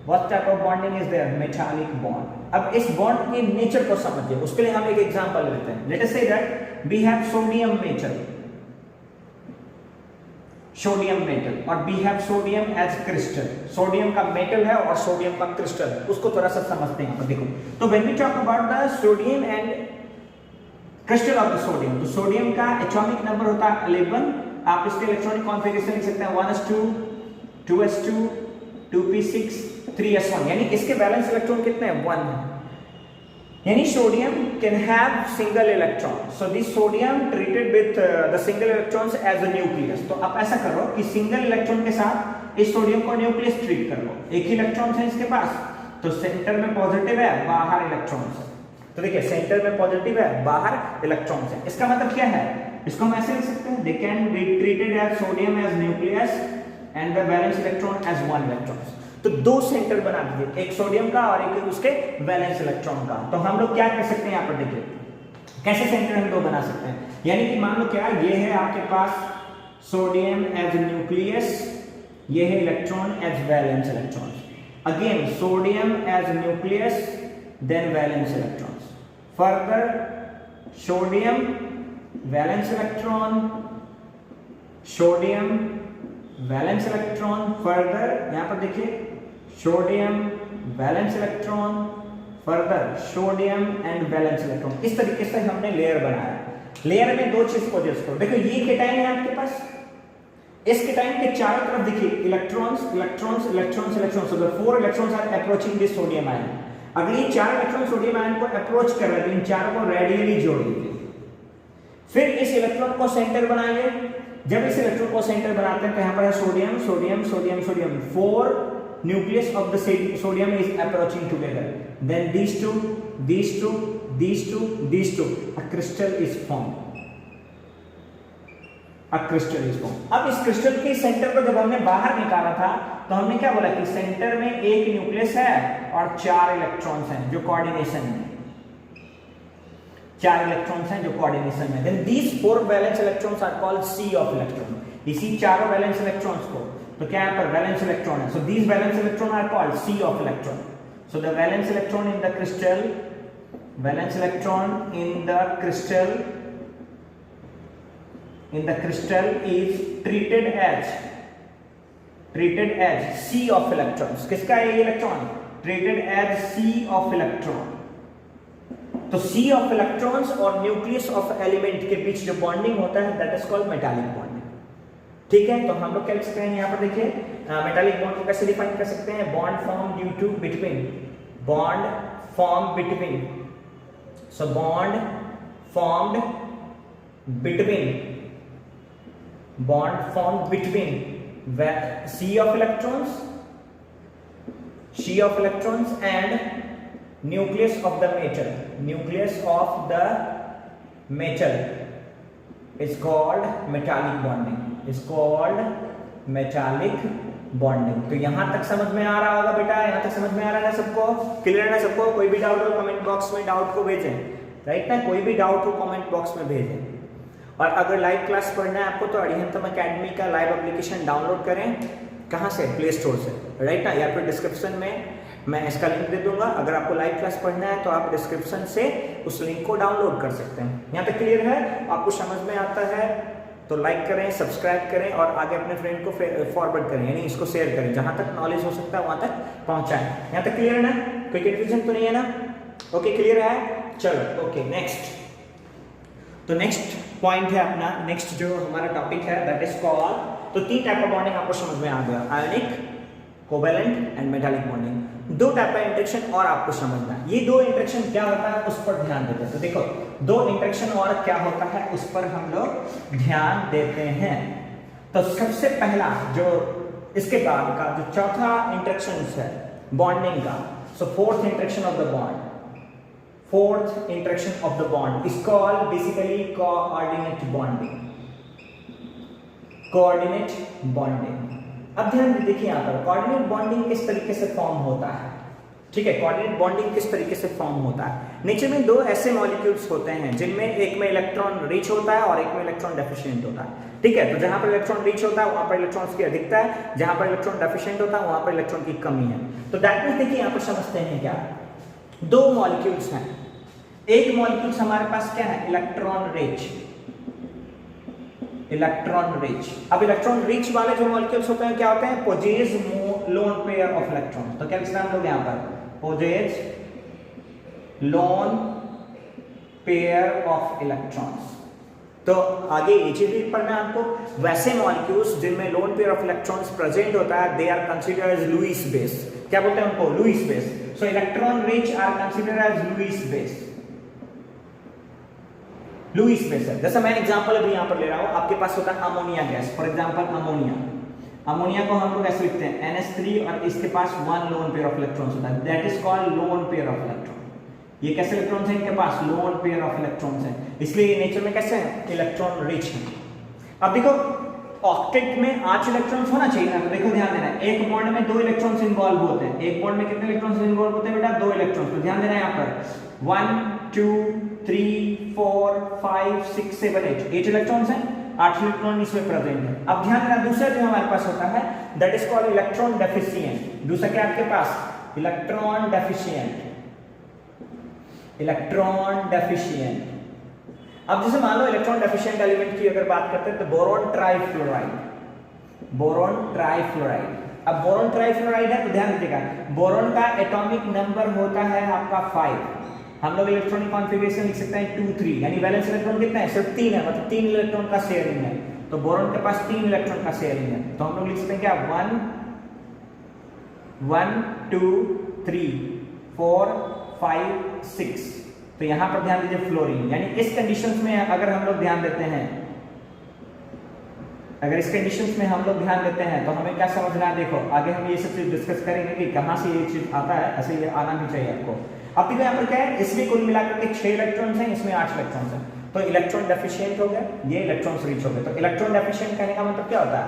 what type of bonding is there, metallic bond। अब इस बॉन्ड के नेचर को समझिए, उसके लिए हम एक एग्जांपल लेते हैं। Let us say that we have sodium metal, sodium metal, और we have sodium as crystal, sodium का मेटल है और सोडियम का क्रिस्टल है, उसको थोड़ा सा समझते हैं। देखो, तो when we talk about the sodium and crystal of the sodium, तो सोडियम का एटॉमिक नंबर होता है 11, आप इसके इलेक्ट्रॉनिक कॉन्फ़िगरेशन लिख सकते हैं 1s2 2s2 2p6 3s1, यानी इसके बैलेंस इलेक्ट्रॉन कितने हैं, 1 है, यानी sodium can have single electron, so this sodium treated with the single electrons as a nucleus. तो आप ऐसा करो कि सिंगल इलेक्ट्रॉन के साथ इस सोडियम को न्यूक्लियस ट्रीट कर लो, एक ही इलेक्ट्रॉन है इसके पास, तो सेंटर में पॉजिटिव है, बाहर इलेक्ट्रॉन्स है। तो देखिए सेंटर में पॉजिटिव है, बाहर इलेक्ट्रॉन्स है, इसका मतलब क्या है, इसको हम ऐसे लिख सकते हैं, they can be treated as sodium as nucleus and the valence electron as 1 electron. तो दो सेंटर बना दीजिए, एक सोडियम का और एक उसके वैलेंस इलेक्ट्रॉन का। तो हम लोग क्या कर सकते हैं, यहाँ पर देखिए कैसे सेंटर हम दो बना सकते हैं, यानी कि मान लो क्या, ये है आपके पास सोडियम एज न्यूक्लियस, ये है electron as valence electron, again sodium as nucleus then valence electrons, further sodium valence electron, sodium valence electron, further यहां पर देखिए sodium valence electron, further sodium and valence electron. इस तरीके से हमने लेयर बनाया। लेयर में दो चीज को देखो, देखो ये केटाइन है आपके पास, इस केटाइन के चारों तरफ देखिए electrons electrons electrons electrons, so the 4 electrons are approaching this sodium ion. अगर ये 4 इलेक्ट्रॉन सोडियम आयन को अप्रोच कर रहे हैं तो इन चारों को रेडियली जोड़ दीजिए, फिर इस इलेक्ट्रॉन को सेंटर बनाइए। जब इस इलेक्ट्रॉन को सेंटर बनाते हैं तो यहाँ पर है sodium sodium sodium sodium, 4 nucleus of the sodium is approaching together, then these two these two these two these two, a crystal is formed, a crystal is formed। अब इस क्रिस्टल के सेंटर को जब हमने बाहर निकाला था तो हमने क्या बोला कि सेंटर में एक न्यूक्लियस है और 4 इलेक्ट्रॉन्स हैं जो कोऑर्डिनेशन में, 4 इलेक्ट्रॉन्स हैं जो कोऑर्डिनेशन में, then these 4 valence electrons are called C of electron. इसी चारों वैलेंस इलेक्ट्रॉन्स को, तो क्या यहाँ पर वैलेंस इलेक्ट्रॉन है, so these valence electron are called sea of electron. So the valence electron in the crystal, valence electron in the crystal is treated as C of electrons. किसका है ये electron? treated as C of electron. तो C of electrons और nucleus of element के बीच जो bonding होता है that is called metallic bonding. ठीक है, तो हम लोग क्या लिख सकते हैं यहाँ पर देखिए, मेटालिक बॉन्ड को कैसे डिफाइन कर सकते हैं? Bond form due to between, bond form between, so bond formed between C of electrons and nucleus of the metal is called metallic bonding. तो यहां तक समझ में आ रहा होगा बेटा, यहां तक समझ में आ रहा है ना सबको? क्लियर है ना सबको? कोई भी डाउट हो कमेंट बॉक्स में डाउट को भेजें, राइट ना? कोई भी डाउट हो कमेंट बॉक्स में भेजें. और अगर लाइव क्लास पढ़ना है आपको तो अरिहंतम एकेडमी का लाइव एप्लीकेशन डाउनलोड करें. कहां से? प्ले स्टोर से, राइट ना? या फिर डिस्क्रिप्शन में मैं इसका लिंक दे दूंगा. अगर आपको लाइव क्लास पढ़ना है तो आप डिस्क्रिप्शन से उस लिंक को डाउनलोड कर सकते हैं. यहाँ तक क्लियर है? आपको समझ में आता है तो लाइक करें, सब्सक्राइब करें और आगे अपने फ्रेंड को फॉरवर्ड करें, यानी इसको शेयर करें. जहां तक नॉलेज हो सकता है वहां तक पहुंचाएं. यहाँ तक क्लियर है ना? कोई कंफ्यूजन तो नहीं है ना? ओके, क्लियर है? चलो ओके, नेक्स्ट. तो नेक्स्ट पॉइंट है अपना, नेक्स्ट जो हमारा टॉपिक है दैट इज कॉल्ड, तो 3 टाइप ऑफ बॉन्डिंग आपको समझ में आ गया, ionic, covalent and metallic bonding. 2 type का इंटरेक्शन और आपको समझना है. ये 2 इंटरेक्शन क्या होता है उस पर ध्यान देते हैं. तो देखो 2 इंटरेक्शन और क्या होता है उस पर हम लोग ध्यान देते हैं. तो सबसे पहला जो इसके बाद का जो चौथा इंटरेक्शन है बॉन्डिंग का, so fourth interaction of the bond is called basically coordinate bonding. अब ध्यान देखिए यहाँ पर कोऑर्डिनेट बॉन्डिंग किस तरीके से फॉर्म होता है. ठीक है, कोऑर्डिनेट बॉन्डिंग किस तरीके से फॉर्म होता है? नेचर में 2 ऐसे मॉलिक्यूल्स होते हैं जिनमें एक में इलेक्ट्रॉन रिच होता है और एक में इलेक्ट्रॉन डेफिशिएंट होता है. ठीक है, तो जहां पर इलेक्ट्रॉन रिच होता है वहां पर इलेक्ट्रॉन्स की अधिकता है, जहां पर इलेक्ट्रॉन डेफिशिएंट होता है वहां पर इलेक्ट्रॉन की कमी है. तो दैट मींस देखिए यहाँ पर समझते हैं क्या, 2 मॉलिक्यूल्स हैं. एक मॉलिक्यूल्स हमारे पास क्या है? Electron rich. अब इलेक्ट्रॉन रिच वाले जो मॉलिक्यूल्स होते हैं क्या होते हैं? Possess lone pair of electron. तो क्या लिखना हम लोग यहाँ पर? Possess lone pair of electrons. तो आगे ये चीज भी पढ़ना है आपको. वैसे मॉलिक्यूल्स जिनमें lone pair of electrons present होता है they are considered as Lewis base. क्या बोलते हैं उनको? Lewis base. So electron rich are considered as Lewis base. Lewis base है. जैसे मैं एग्जांपल अभी यहां पर ले रहा हूं, आपके पास होता है ammonia gas. For example ammonia को हम लोग ऐसे लिखते हैं NH3 और इसके पास 1 लोन पेयर ऑफ इलेक्ट्रॉन्स होता है, that is called loan pair of electron. ये कैसे इलेक्ट्रॉन्स हैं इनके पास? लोन पेयर ऑफ इलेक्ट्रॉन्स हैं, इसलिए ये नेचर में कैसे हैं? इलेक्ट्रॉन रिच हैं. अब देखो ऑक्टेट में 8 इलेक्ट्रॉन्स होना चाहिए ना. तो देखो ध्यान देना, एक बॉन्ड में 2 इलेक्ट्रॉन्स इन्वॉल्व होते हैं. एक बॉन्ड में कितने इलेक्ट्रॉन्स इन्वॉल्व होते हैं बेटा? 2 इलेक्ट्रॉन्स. तो ध्यान देना यहाँ पर 1 2 3 4 5 6 7 8 इलेक्ट्रॉन्स हैं. 8 इलेक्ट्रॉन इसमें प्रेजेंट है. अब ध्यान देना दूसरा जो हमारे पास होता है that is called electron deficient. दूसरा क्या आपके पास? Electron deficient. अब जैसे मान लो इलेक्ट्रॉन डेफिशिएंट एलिमेंट की अगर बात करते हैं तो बोरॉन ट्राइफ्लोराइड. अब बोरॉन ट्राइफ्लोराइड है तो ध्यान दीजिएगा बोरॉन का एटॉमिक नंबर होता है आपका 5. हम लोग इलेक्ट्रॉनिक कॉन्फ़िगरेशन लिख सकते हैं 2 3, यानी वैलेंस इलेक्ट्रॉन कितना है? सिर्फ 3 है, मतलब 3 इलेक्ट्रॉन का शेयरिंग है. तो बोरॉन के पास 3 इलेक्ट्रॉन का शेयरिंग है. तो हम लोग लिख सकते हैं क्या? 1 2 3 4 5 6. तो यहां पर ध्यान दीजिए फ्लोरीन, यानी इस कंडीशंस में अगर हम लोग ध्यान देते हैं, अगर इस कंडीशंस में हम लोग ध्यान देते हैं तो हमें क्या समझना है? देखो आगे हम ये सब चीज डिस्कस करेंगे कि कहां से ये चीज आता है, ऐसे ये आना भी चाहिए आपको. अब देखो यहाँ पर क्या है, इसमें कुल मिलाकर के 6 इलेक्ट्रॉन्स हैं, इसमें 8 इलेक्ट्रॉन्स हैं. तो इलेक्ट्रॉन डेफिशिएंट हो गया, ये इलेक्ट्रॉन्स रिच हो गए. तो इलेक्ट्रॉन डेफिशिएंट कहने का मतलब क्या होता है?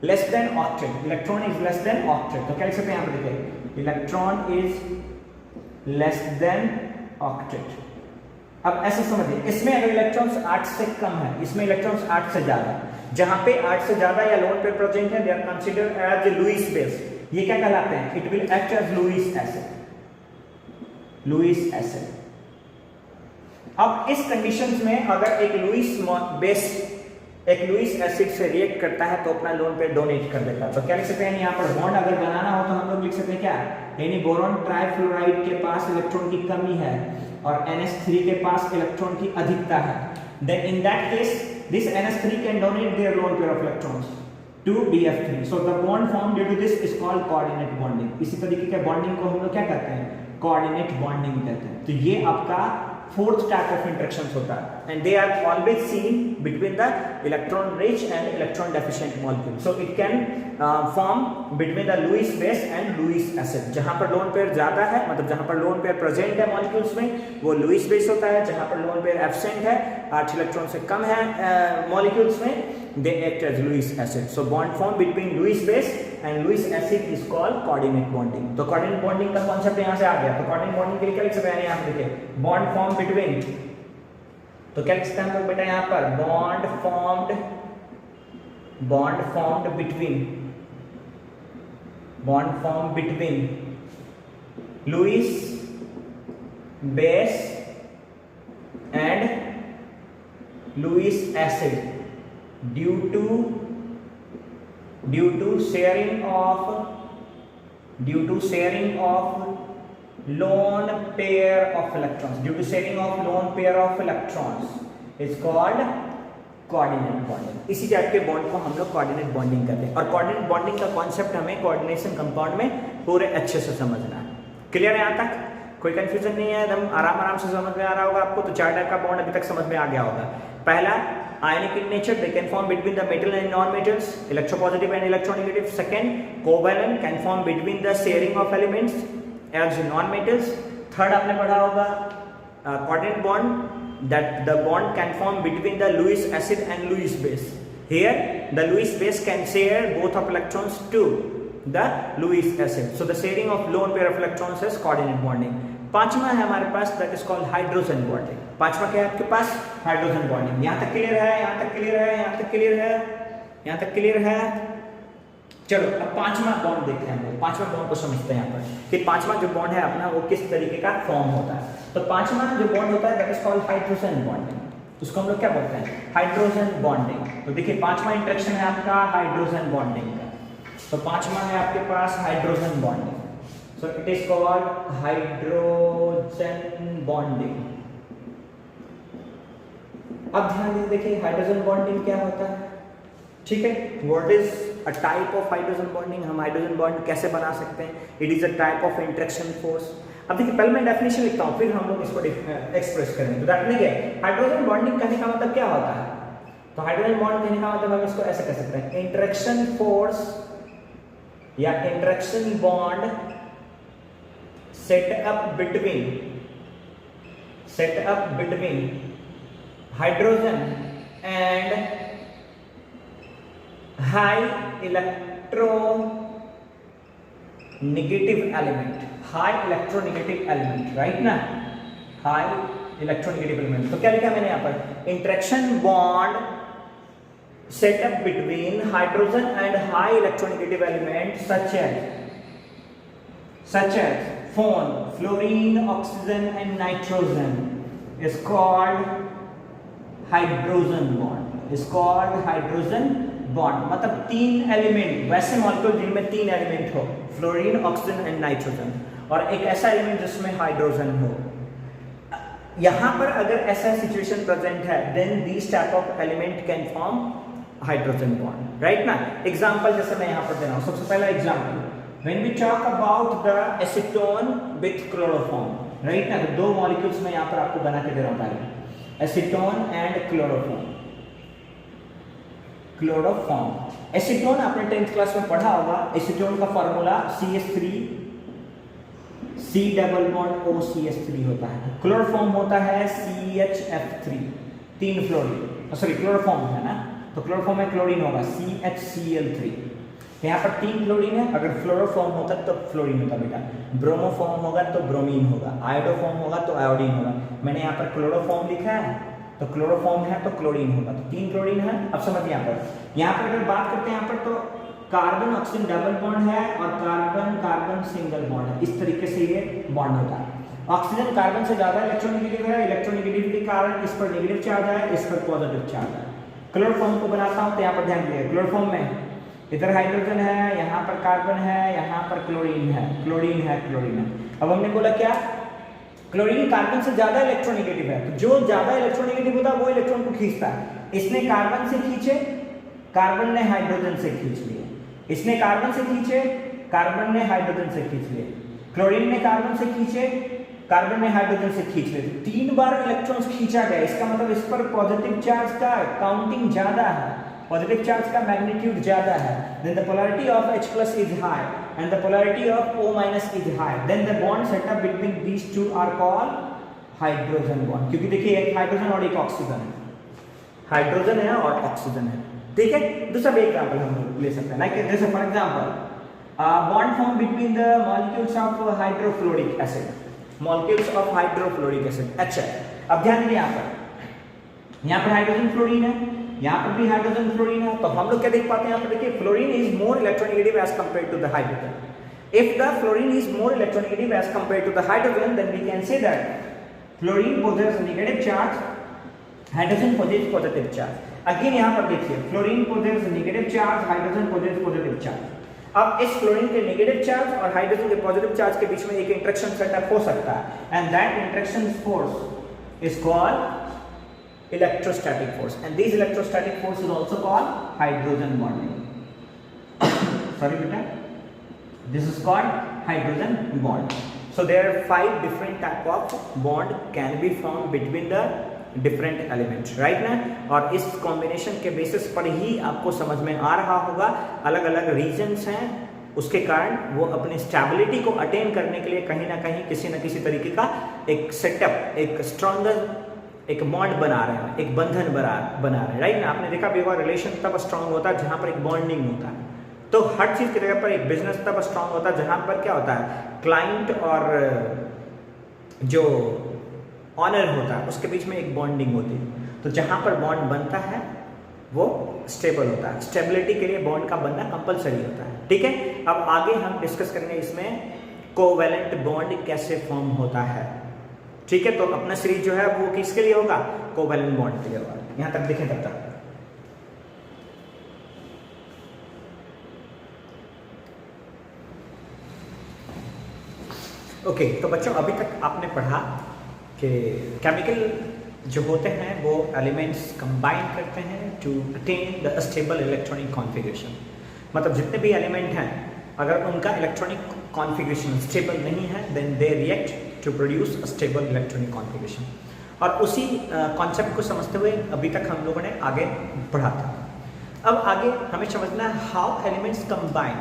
Less than octet. Electron is less than octet. तो क्या लिख सकते हैं यहाँ पर? देखिए electron is less than octet. अब ऐसे समझिए, इसमें अगर इलेक्ट्रॉन्स 8 से कम है, इसमें इलेक्ट्रॉन्स 8 से ज्यादा है. जहां पे 8 से ज्यादा या लोन पेयर प्रेजेंट है, they are considered as Lewis base. ये क्या कहलाते हैं? It will act as Lewis acid, Lewis acid. अब इस कंडीशंस में अगर एक लुईस बेस एक लुईस एसिड से रिएक्ट करता है तो अपना लोन पेयर डोनेट कर देता है। तो क्या लिख सकते हैं यहाँ पर? बॉन्ड अगर बनाना हो तो हम लोग लिख सकते हैं क्या? यानी बोरॉन ट्राइफ्लोराइड के पास इलेक्ट्रॉन की कमी है और NH3 के पास इलेक्ट्रॉन की अधिकता है, then in that case this NH3 can donate their lone pair of electrons to BF3, so the bond formed due to this is called coordinate bonding। इसी तरीके के बॉन्डिंग को हम लोग क्या कहते हैं? कोऑर्डिनेट बॉन्डिंग कहते हैं। तो ये आपका फोर्थ टाइप ऑफ इंटरेक्शंस होता है, and they are always seen between the electron rich and electron deficient molecule. So it can form between the Lewis base and Lewis acid. जहां पर लोन पेयर ज्यादा है, मतलब जहां पर लोन पेयर प्रेजेंट है मॉलिक्यूल्स में, वो लुईस बेस होता है। जहां पर लोन पेयर एब्सेंट है, 8 इलेक्ट्रॉन से कम है मॉलिक्यूल्स में, they act as Lewis acid. So bond form between Lewis base and Lewis acid is called coordinate bonding. तो कोऑर्डिनेट बॉन्डिंग का कॉन्सेप्ट यहां से आ गया। तो कोऑर्डिनेट बॉन्डिंग के लिए क्या लिख सकते हैं? यहां पे देखिए, बॉन्ड फॉर्म बिटवीन, तो क्या लिख सकते हैं हम लोग बेटा यहां पर? Bond formed between Lewis base and Lewis acid due to sharing of lone pair of electrons, due to sharing of lone pair of electrons is called coordinate bonding। इसी टाइप के बॉन्ड को हम लोग कोऑर्डिनेट बॉन्डिंग कहते हैं। और coordinate bonding का concept हमें कोऑर्डिनेशन कंपाउंड में पूरे अच्छे से समझना है। क्लियर है? यहाँ तक कोई कंफ्यूजन नहीं है? एकदम आराम से समझ में आ रहा होगा आपको। तो 4 टाइप का बॉन्ड अभी तक समझ में आ गया होगा। पहला, ionic in nature, they can form between the metal and non-metals, electropositive and electronegative. Second, covalent can form between the sharing of elements as non-metals. Third, आपने पढ़ा होगा coordinate bond, that the bond can form between the Lewis acid and Lewis base. Here, the Lewis base can share both of electrons to the Lewis acid. So the sharing of lone pair of electrons is coordinate bonding. पांचवा है हमारे पास, that is called hydrogen bonding. पांचवा क्या है आपके पास? Hydrogen bonding. यहां तक क्लियर है? यहां तक क्लियर है? यहां तक क्लियर है? यहां तक क्लियर है? चलो अब पांचवा बॉन्ड देखते हैं हम लोग। पांचवा बॉन्ड को समझते हैं यहाँ पर कि पांचवा जो बॉन्ड है अपना वो किस तरीके का फॉर्म होता है। तो पांचवा जो बॉन्ड होता है that is called hydrogen bonding. उसको हम लोग क्या बोलते हैं? Hydrogen bonding. तो देखिए पांचवा इंटरेक्शन है आपका हाइड्रोजन बॉन्डिंग का। तो पांचवा है आपके पास hydrogen bonding. So it is called hydrogen bonding। अब ध्यान दीजिए, देखिए हाइड्रोजन बॉन्डिंग क्या होता है, ठीक है? What is a type of hydrogen bonding? हम हाइड्रोजन बॉन्ड कैसे बना सकते हैं? It is a type of interaction force. अब देखिए पहले मैं डेफिनेशन लिखता हूं, फिर हम लोग इसको एक्सप्रेस करेंगे। तो दैट मीन्स हाइड्रोजन बॉन्डिंग कहने का मतलब क्या होता है? तो हाइड्रोजन बॉन्ड कहने का मतलब हम इसको ऐसे कह सकते हैं, इंटरेक्शन फोर्स या interaction bond set up between hydrogen and high electronegative element, right ना? high electronegative element। तो क्या लिखा मैंने यहाँ पर? interaction bond set up between hydrogen and high electronegative element such as fluorine, oxygen and nitrogen is called hydrogen bond। मतलब 3 element, वैसे molecule जिनमें 3 एलिमेंट हो, फ्लोरीन, ऑक्सीजन एंड नाइट्रोजन, और एक ऐसा एलिमेंट जिसमें हाइड्रोजन हो। यहां पर अगर ऐसा सिचुएशन प्रेजेंट है, then this type of element can form hydrogen bond, right ना? एग्जांपल जैसे मैं यहां पर दे रहा हूं। सबसे पहला example, when we talk about the acetone with chloroform, right ना? तो 2 मॉलिक्यूल्स मैं यहाँ पर आपको बना के दे रहा हूँ पहले, एसीटोन एंड क्लोरोफॉर्म। एसीटोन आपने 10th क्लास में पढ़ा होगा। एसीटोन का formula CH3 C double bond OCH3 होता है। क्लोरोफॉर्म होता है CHF3, 3 फ्लोरीन, सॉरी क्लोरोफॉर्म है ना, तो क्लोरोफॉर्म में क्लोरीन होगा CHCl3। यहाँ पर 3 क्लोरीन है, अगर फ्लोरोफॉर्म होता तो फ्लोरीन होता बेटा, ब्रोमोफॉर्म होगा तो ब्रोमीन होगा, आयोडोफॉर्म होगा तो आयोडीन होगा। मैंने यहाँ पर क्लोरोफॉर्म लिखा है तो क्लोरोफॉर्म है तो क्लोरीन होगा, तो 3 क्लोरीन है। अब समझिए यहाँ पर अगर बात करते हैं यहाँ पर तो कार्बन ऑक्सीजन डबल बॉन्ड है और कार्बन कार्बन सिंगल बॉन्ड है, इस तरीके से ये बॉन्ड होता है। ऑक्सीजन कार्बन से ज्यादा इलेक्ट्रोनेगेटिव है, इलेक्ट्रोनेगेटिविटी के कारण इस पर नेगेटिव चार्ज है, इस पर पॉजिटिव चार्ज है। क्लोरोफॉर्म को बनाता हूं तो यहाँ पर ध्यान दिए, क्लोरोफॉर्म में इधर हाइड्रोजन है, यहाँ पर कार्बन है, यहाँ पर क्लोरीन है, क्लोरीन है, क्लोरीन है। अब हमने बोला क्या, क्लोरीन कार्बन से ज्यादा इलेक्ट्रोनेगेटिव है, तो जो ज्यादा इलेक्ट्रोनेगेटिव होता है वो इलेक्ट्रॉन को खींचता है। इसने कार्बन से खींचे, कार्बन ने हाइड्रोजन से खींच लिए, इसने कार्बन से खींचे, कार्बन ने हाइड्रोजन से खींच लिए, क्लोरीन ने कार्बन से खींचे, कार्बन ने हाइड्रोजन से खींच लिए। 3 बार इलेक्ट्रॉन्स खींचा गया, इसका मतलब इस पर पॉजिटिव चार्ज का काउंटिंग ज्यादा है, पॉजिटिव चार्ज का मैग्नीट्यूड ज्यादा है। Then the polarity of H+ is high and the polarity of O- is high, then the bond setup between these two are called hydrogen bond. क्योंकि देखिए एक hydrogen और एक ऑक्सीजन है, हाइड्रोजन है और ऑक्सीजन है, ठीक है। दूसरा भी एग्जांपल हम ले सकते हैं, लाइक जैसे for example bond form between the molecules of hydrofluoric acid, molecules of hydrofluoric acid. अच्छा, अब ध्यान दीजिए यहाँ पर हाइड्रोजन फ्लोरीन है, यहाँ पर भी हाइड्रोजन फ्लोरीन है, तो हम लोग क्या देख पाते हैं यहाँ पर, देखिए fluorine is more electronegative as compared to the hydrogen. If the fluorine is more electronegative as compared to the hydrogen, then we can say that fluorine possesses negative charge, hydrogen possesses positive charge. Again यहाँ पर देखिए fluorine possesses negative charge, hydrogen possesses positive charge. अब इस fluorine के negative charge और hydrogen के positive charge के बीच में एक इंटरेक्शन सेटअप हो सकता है, and that interaction force is called electrostatic force, and this electrostatic force is also called hydrogen bonding. Sorry beta, this is called hydrogen bond. So there are 5 different type of bond can be formed between the different elements, right ना। और इस combination के basis पर ही आपको समझ में आ रहा होगा अलग अलग regions हैं, उसके कारण वो अपनी स्टेबिलिटी को अटेन करने के लिए कहीं ना कहीं किसी न किसी तरीके का एक सेटअप, एक स्ट्रॉन्गर एक बॉन्ड बना रहे हैं, एक बंधन बना रहे हैं, राइट ना। आपने देखा भी होगा रिलेशन तब स्ट्रांग होता है जहां पर एक बॉन्डिंग होता है, तो हर चीज की जगह पर एक बिजनेस तब स्ट्रांग होता है जहां पर क्या होता है, क्लाइंट और जो ऑनर होता है उसके बीच में एक बॉन्डिंग होती है। तो जहां पर बॉन्ड बनता है वो स्टेबल होता है, स्टेबिलिटी के लिए बॉन्ड का बनना कंपलसरी होता है, ठीक है। अब आगे हम डिस्कस करेंगे इसमें कोवैलेंट बॉन्ड कैसे फॉर्म होता है, ठीक है। तो अपना सीरीज जो है वो किसके लिए होगा, कोवैलेंट बॉन्ड के लिए होगा। यहां तक देखें तब तक ओके। तो बच्चों अभी तक आपने पढ़ा कि केमिकल जो होते हैं वो एलिमेंट्स कंबाइन करते हैं to attain the stable electronic configuration. मतलब जितने भी एलिमेंट हैं अगर उनका इलेक्ट्रॉनिक कॉन्फ़िगरेशन स्टेबल नहीं है then they react to produce a stable electronic configuration. और उसी कॉन्सेप्ट को समझते हुए अभी तक हम लोगों ने आगे बढ़ा था। अब आगे हमें समझना है हाउ एलिमेंट्स कंबाइन,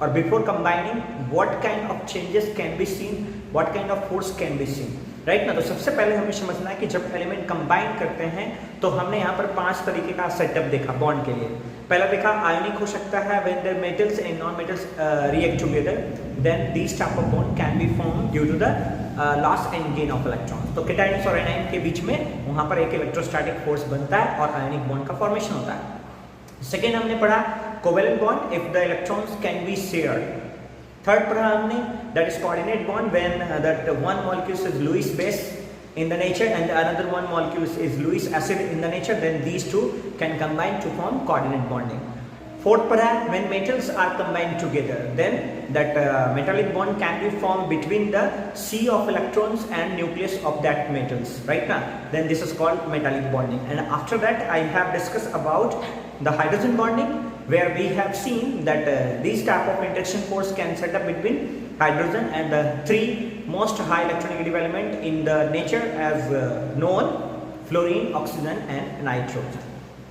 और before combining what kind of changes can be scene, what kind of force can be scene, right ना। तो सबसे पहले हमें समझना है कि जब एलिमेंट कंबाइन करते हैं तो हमने यहाँ पर 5 तरीके का सेटअप देखा बॉन्ड के लिए। पहला देखा आयोनिक हो सकता है, when the metals and non metals react together then this type of bond can be form due to the loss and gain of electrons. तो केटाइन्स और एनाइन के बीच में वहाँ पर एक इलेक्ट्रोस्टैटिक फोर्स बनता है और आयोनिक बॉन्ड का फॉर्मेशन होता है। सेकेंड हमने पढ़ा covalent bond if the electrons can be shared. Third पढ़ा हमने that is coordinate bond when that one molecule is Lewis base in the nature and another one molecule is Lewis acid in the nature, then these two can combine to form coordinate bonding. Fourth पढ़ा when metals are combined together then that metallic bond can be formed between the sea of electrons and nucleus of that metals, right now then this is called metallic bonding. And after that I have discussed about the hydrogen bonding where we have seen that these type of interaction force can set up between hydrogen and the 3 most high electronegative element in the nature as known fluorine, oxygen and nitrogen,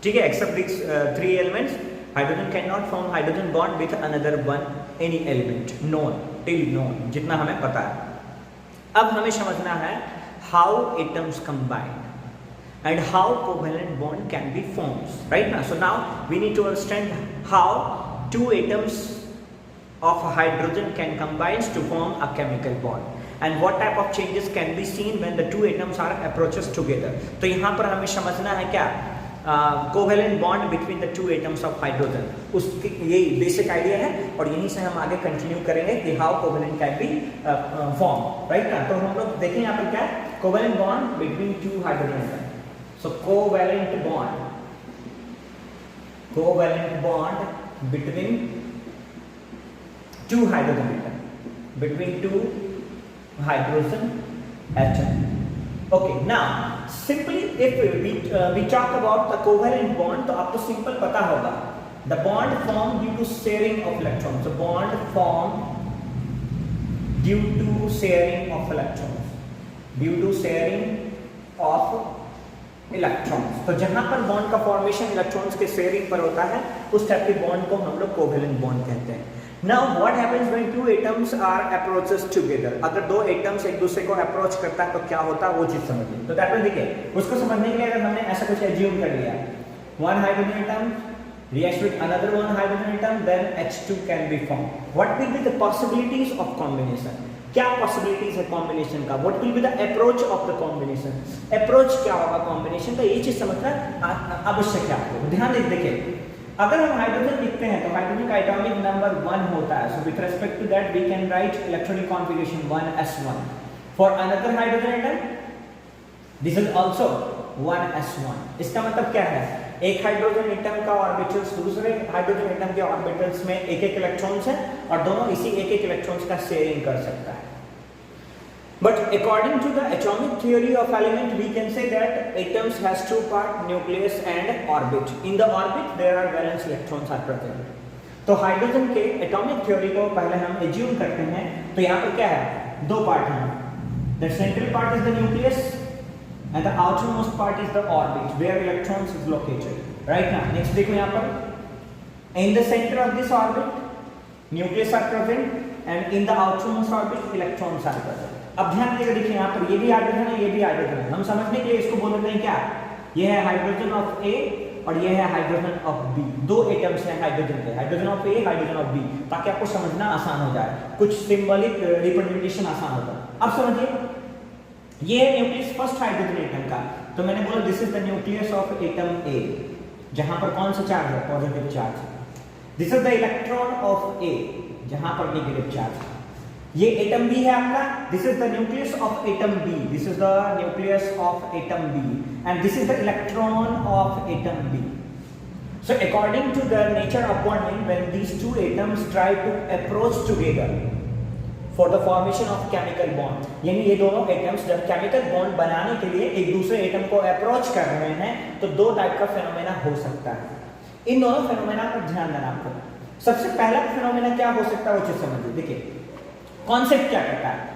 ठीक है। except these 3 elements hydrogen cannot form hydrogen bond with another one any element known till known, जितना हमें पता है। अब हमें समझना है how atoms combine and how covalent bond can be formed, right now. So now we need to understand how 2 atoms of hydrogen can combine to form a chemical bond. And what type of changes can be seen when the two atoms are approaches together? तो यहाँ पर हमें समझना है क्या covalent bond between the two atoms of hydrogen, उसकी यही basic idea है और यहीं से हम आगे कंटिन्यू करेंगे कि how covalent can be form, right ना। तो हम लोग देखें यहाँ पर क्या है covalent bond between two hydrogen atom. So covalent bond between two hydrogen atom, between two hydrogen atom. Okay, now simply if we talk about the covalent bond, तो आपको simple पता होगा the bond formed due to sharing of electrons. So bond formed due to sharing of electrons, due to sharing of electrons. तो जहां पर bond का formation electrons के sharing पर होता है उस टाइप के बॉन्ड को हम लोग कोवेलेंट बॉन्ड कहते हैं। Now what happens when two atoms are approaches together? अगर दो एटम्स एक दूसरे को अप्रोच करता है तो क्या होता है वो चीज समझिए। तो दैट मींस देखिए उसको समझने के लिए अगर हमने ऐसा कुछ एज्यूम कर लिया, one hydrogen atom reacts with another one hydrogen atom, then H2 can be formed. What will be the possibilities of combination? क्या पॉसिबिलिटीज है कॉम्बिनेशन का? What will be the approach of the combination? Approach क्या होगा combination का, ये चीज समझना आवश्यक है आपको। ध्यान दे देखिए अगर हम हाइड्रोजन लिखते हैं तो हाइड्रोजन का एटॉमिक नंबर 1 होता है। So with respect to that we can write electronic configuration 1s1 for another hydrogen atom this is also 1s1। इसका मतलब क्या है, एक हाइड्रोजन एटम का ऑर्बिटल्स दूसरे हाइड्रोजन एटम के ऑर्बिटल्स में एक एक इलेक्ट्रॉन्स है और दोनों इसी एक एक इलेक्ट्रॉन्स का शेयरिंग कर सकता है। But according to the atomic theory of element, we can say that atoms has two parts, nucleus and orbit. In the orbit, there are valence electrons are present. तो हाइड्रोजन के atomic theory को पहले हम assume करते हैं। तो यहाँ पर क्या है, दो पार्ट हैं। The central part is the nucleus and the outermost part is the orbit where electrons is located. Right now, next देखो यहाँ पर, in the center of this orbit, nucleus are present and in the outermost orbit, electrons are present. अब ध्यान देकर देखिए यहाँ पर ये भी हाइड्रोजन है, ये भी हाइड्रोजन है। हम समझने के लिए इसको बोल देते हैं क्या, ये है हाइड्रोजन ऑफ ए और ये है हाइड्रोजन ऑफ बी। दो एटम्स हैं हाइड्रोजन के, hydrogen of A hydrogen of B, ताकि आपको समझना आसान हो जाए, कुछ सिंबॉलिक रिप्रेजेंटेशन आसान होता है। अब समझिए ये है न्यूक्लियस फर्स्ट हाइड्रोजन एटम का। तो मैंने बोला this is the nucleus of atom A, जहां पर कौन सा चार्ज है, positive charge. This is the electron of A, जहां पर नेगेटिव चार्ज है। ये एटम बी है आपका, this is the nucleus of atom B, this is the nucleus of atom B and this is the electron of atom B. So according to the nature of bonding, when these two atoms try to approach together for the formation of chemical bond, यानी ये दोनों atoms जब chemical bond बनाने के लिए एक दूसरे atom को अप्रोच कर रहे हैं तो दो टाइप का फेनोमेना हो सकता है। इन दोनों फेनोमेना पर ध्यान देना आपको। सबसे पहला फेनोमेना क्या हो सकता है वो चीज समझिए। देखिए कॉन्सेप्ट क्या कहता है,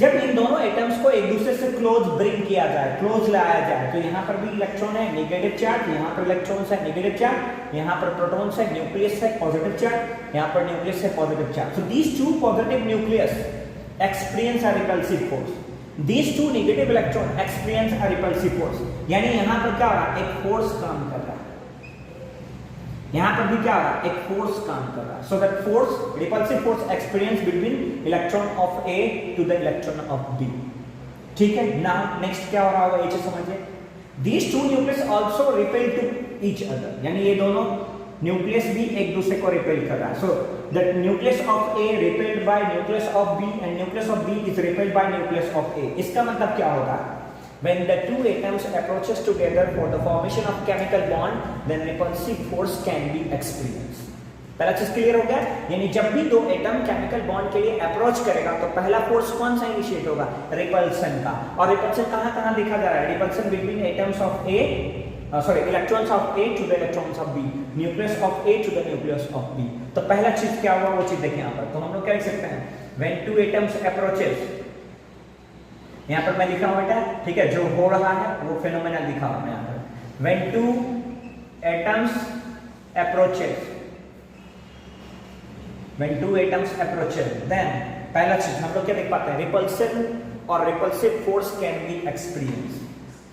जब इन दोनों एटम्स को एक दूसरे से क्लोज ब्रिंग किया जाए, क्लोज लाया जाए, तो यहाँ पर भी इलेक्ट्रॉन है नेगेटिव चार्ज, यहाँ पर इलेक्ट्रॉन्स है नेगेटिव चार्ज, यहाँ पर प्रोटॉन्स है, न्यूक्लियस है पॉजिटिव चार्ज, यहाँ पर न्यूक्लियस है positive charge. So these to positive nucleus experience a repulsive force, these two negative electron experience a repulsive force. यानी यहाँ पर क्या हो रहा है, एक फोर्स काम कर रहा है, यहां पर भी क्या हो रहा है, एक फोर्स काम कर रहा है। So that force, repulsive force experience between electron of A to the electron of B. ठीक है, नाउ नेक्स्ट क्या हो रहा होगा ये चीज समझिए। These two nucleus also repel to each other, यानी ये दोनों न्यूक्लियस भी एक दूसरे को रिपेल कर रहा है। So that nucleus of A repelled by nucleus of B and nucleus of B is repelled by nucleus of A. इसका मतलब क्या होता है, when the two atoms approaches together for the formation of chemical bond, then repulsive force can be experienced. पहला चीज clear हो गया, यानी जब भी दो एटम केमिकल बॉन्ड के लिए अप्रोच करेगा तो पहला फोर्स कौन सा इनिशिएट होगा, रिपल्सन का। और रिपल्सन कहां-कहां लिखा जा रहा है, repulsion between atoms of A, electrons of A to the electrons of B, nucleus of A to the nucleus of B. तो पहला चीज क्या होगा वो चीज देखिए यहाँ पर। तो हम लोग क्या लिख सकते हैं, when two atoms approaches, यहाँ पर मैं लिखा हूं बेटा, ठीक है, जो हो रहा है वो फेनोमेना लिखा हुआ है यहाँ पर। When two atoms approaches, when two atoms approaches, then पहला चीज हम लोग क्या देख पाते हैं, रिपल्सन और repulsive force can be experience.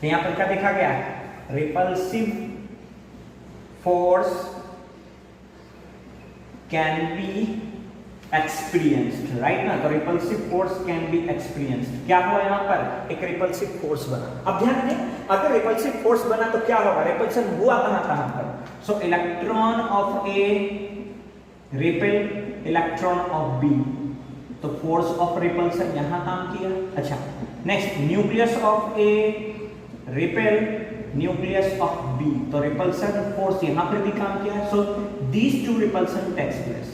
तो यहाँ पर क्या देखा गया, repulsive force can be experienced, right ना। तो repulsive force can be experienced. क्या हुआ यहाँ पर, एक रिपल्सिव फोर्स बना। अब ध्यान दें, अगर रिपल्सिव फोर्स बना तो क्या होगा, रिपल्सन हुआ कहां पर, so electron of A repel electron of B, तो फोर्स ऑफ रिपल्सन यहां काम किया। अच्छा, next nucleus of A repel nucleus of B, तो रिपल्सन फोर्स यहां पर भी काम किया। So these two repulsion takes place.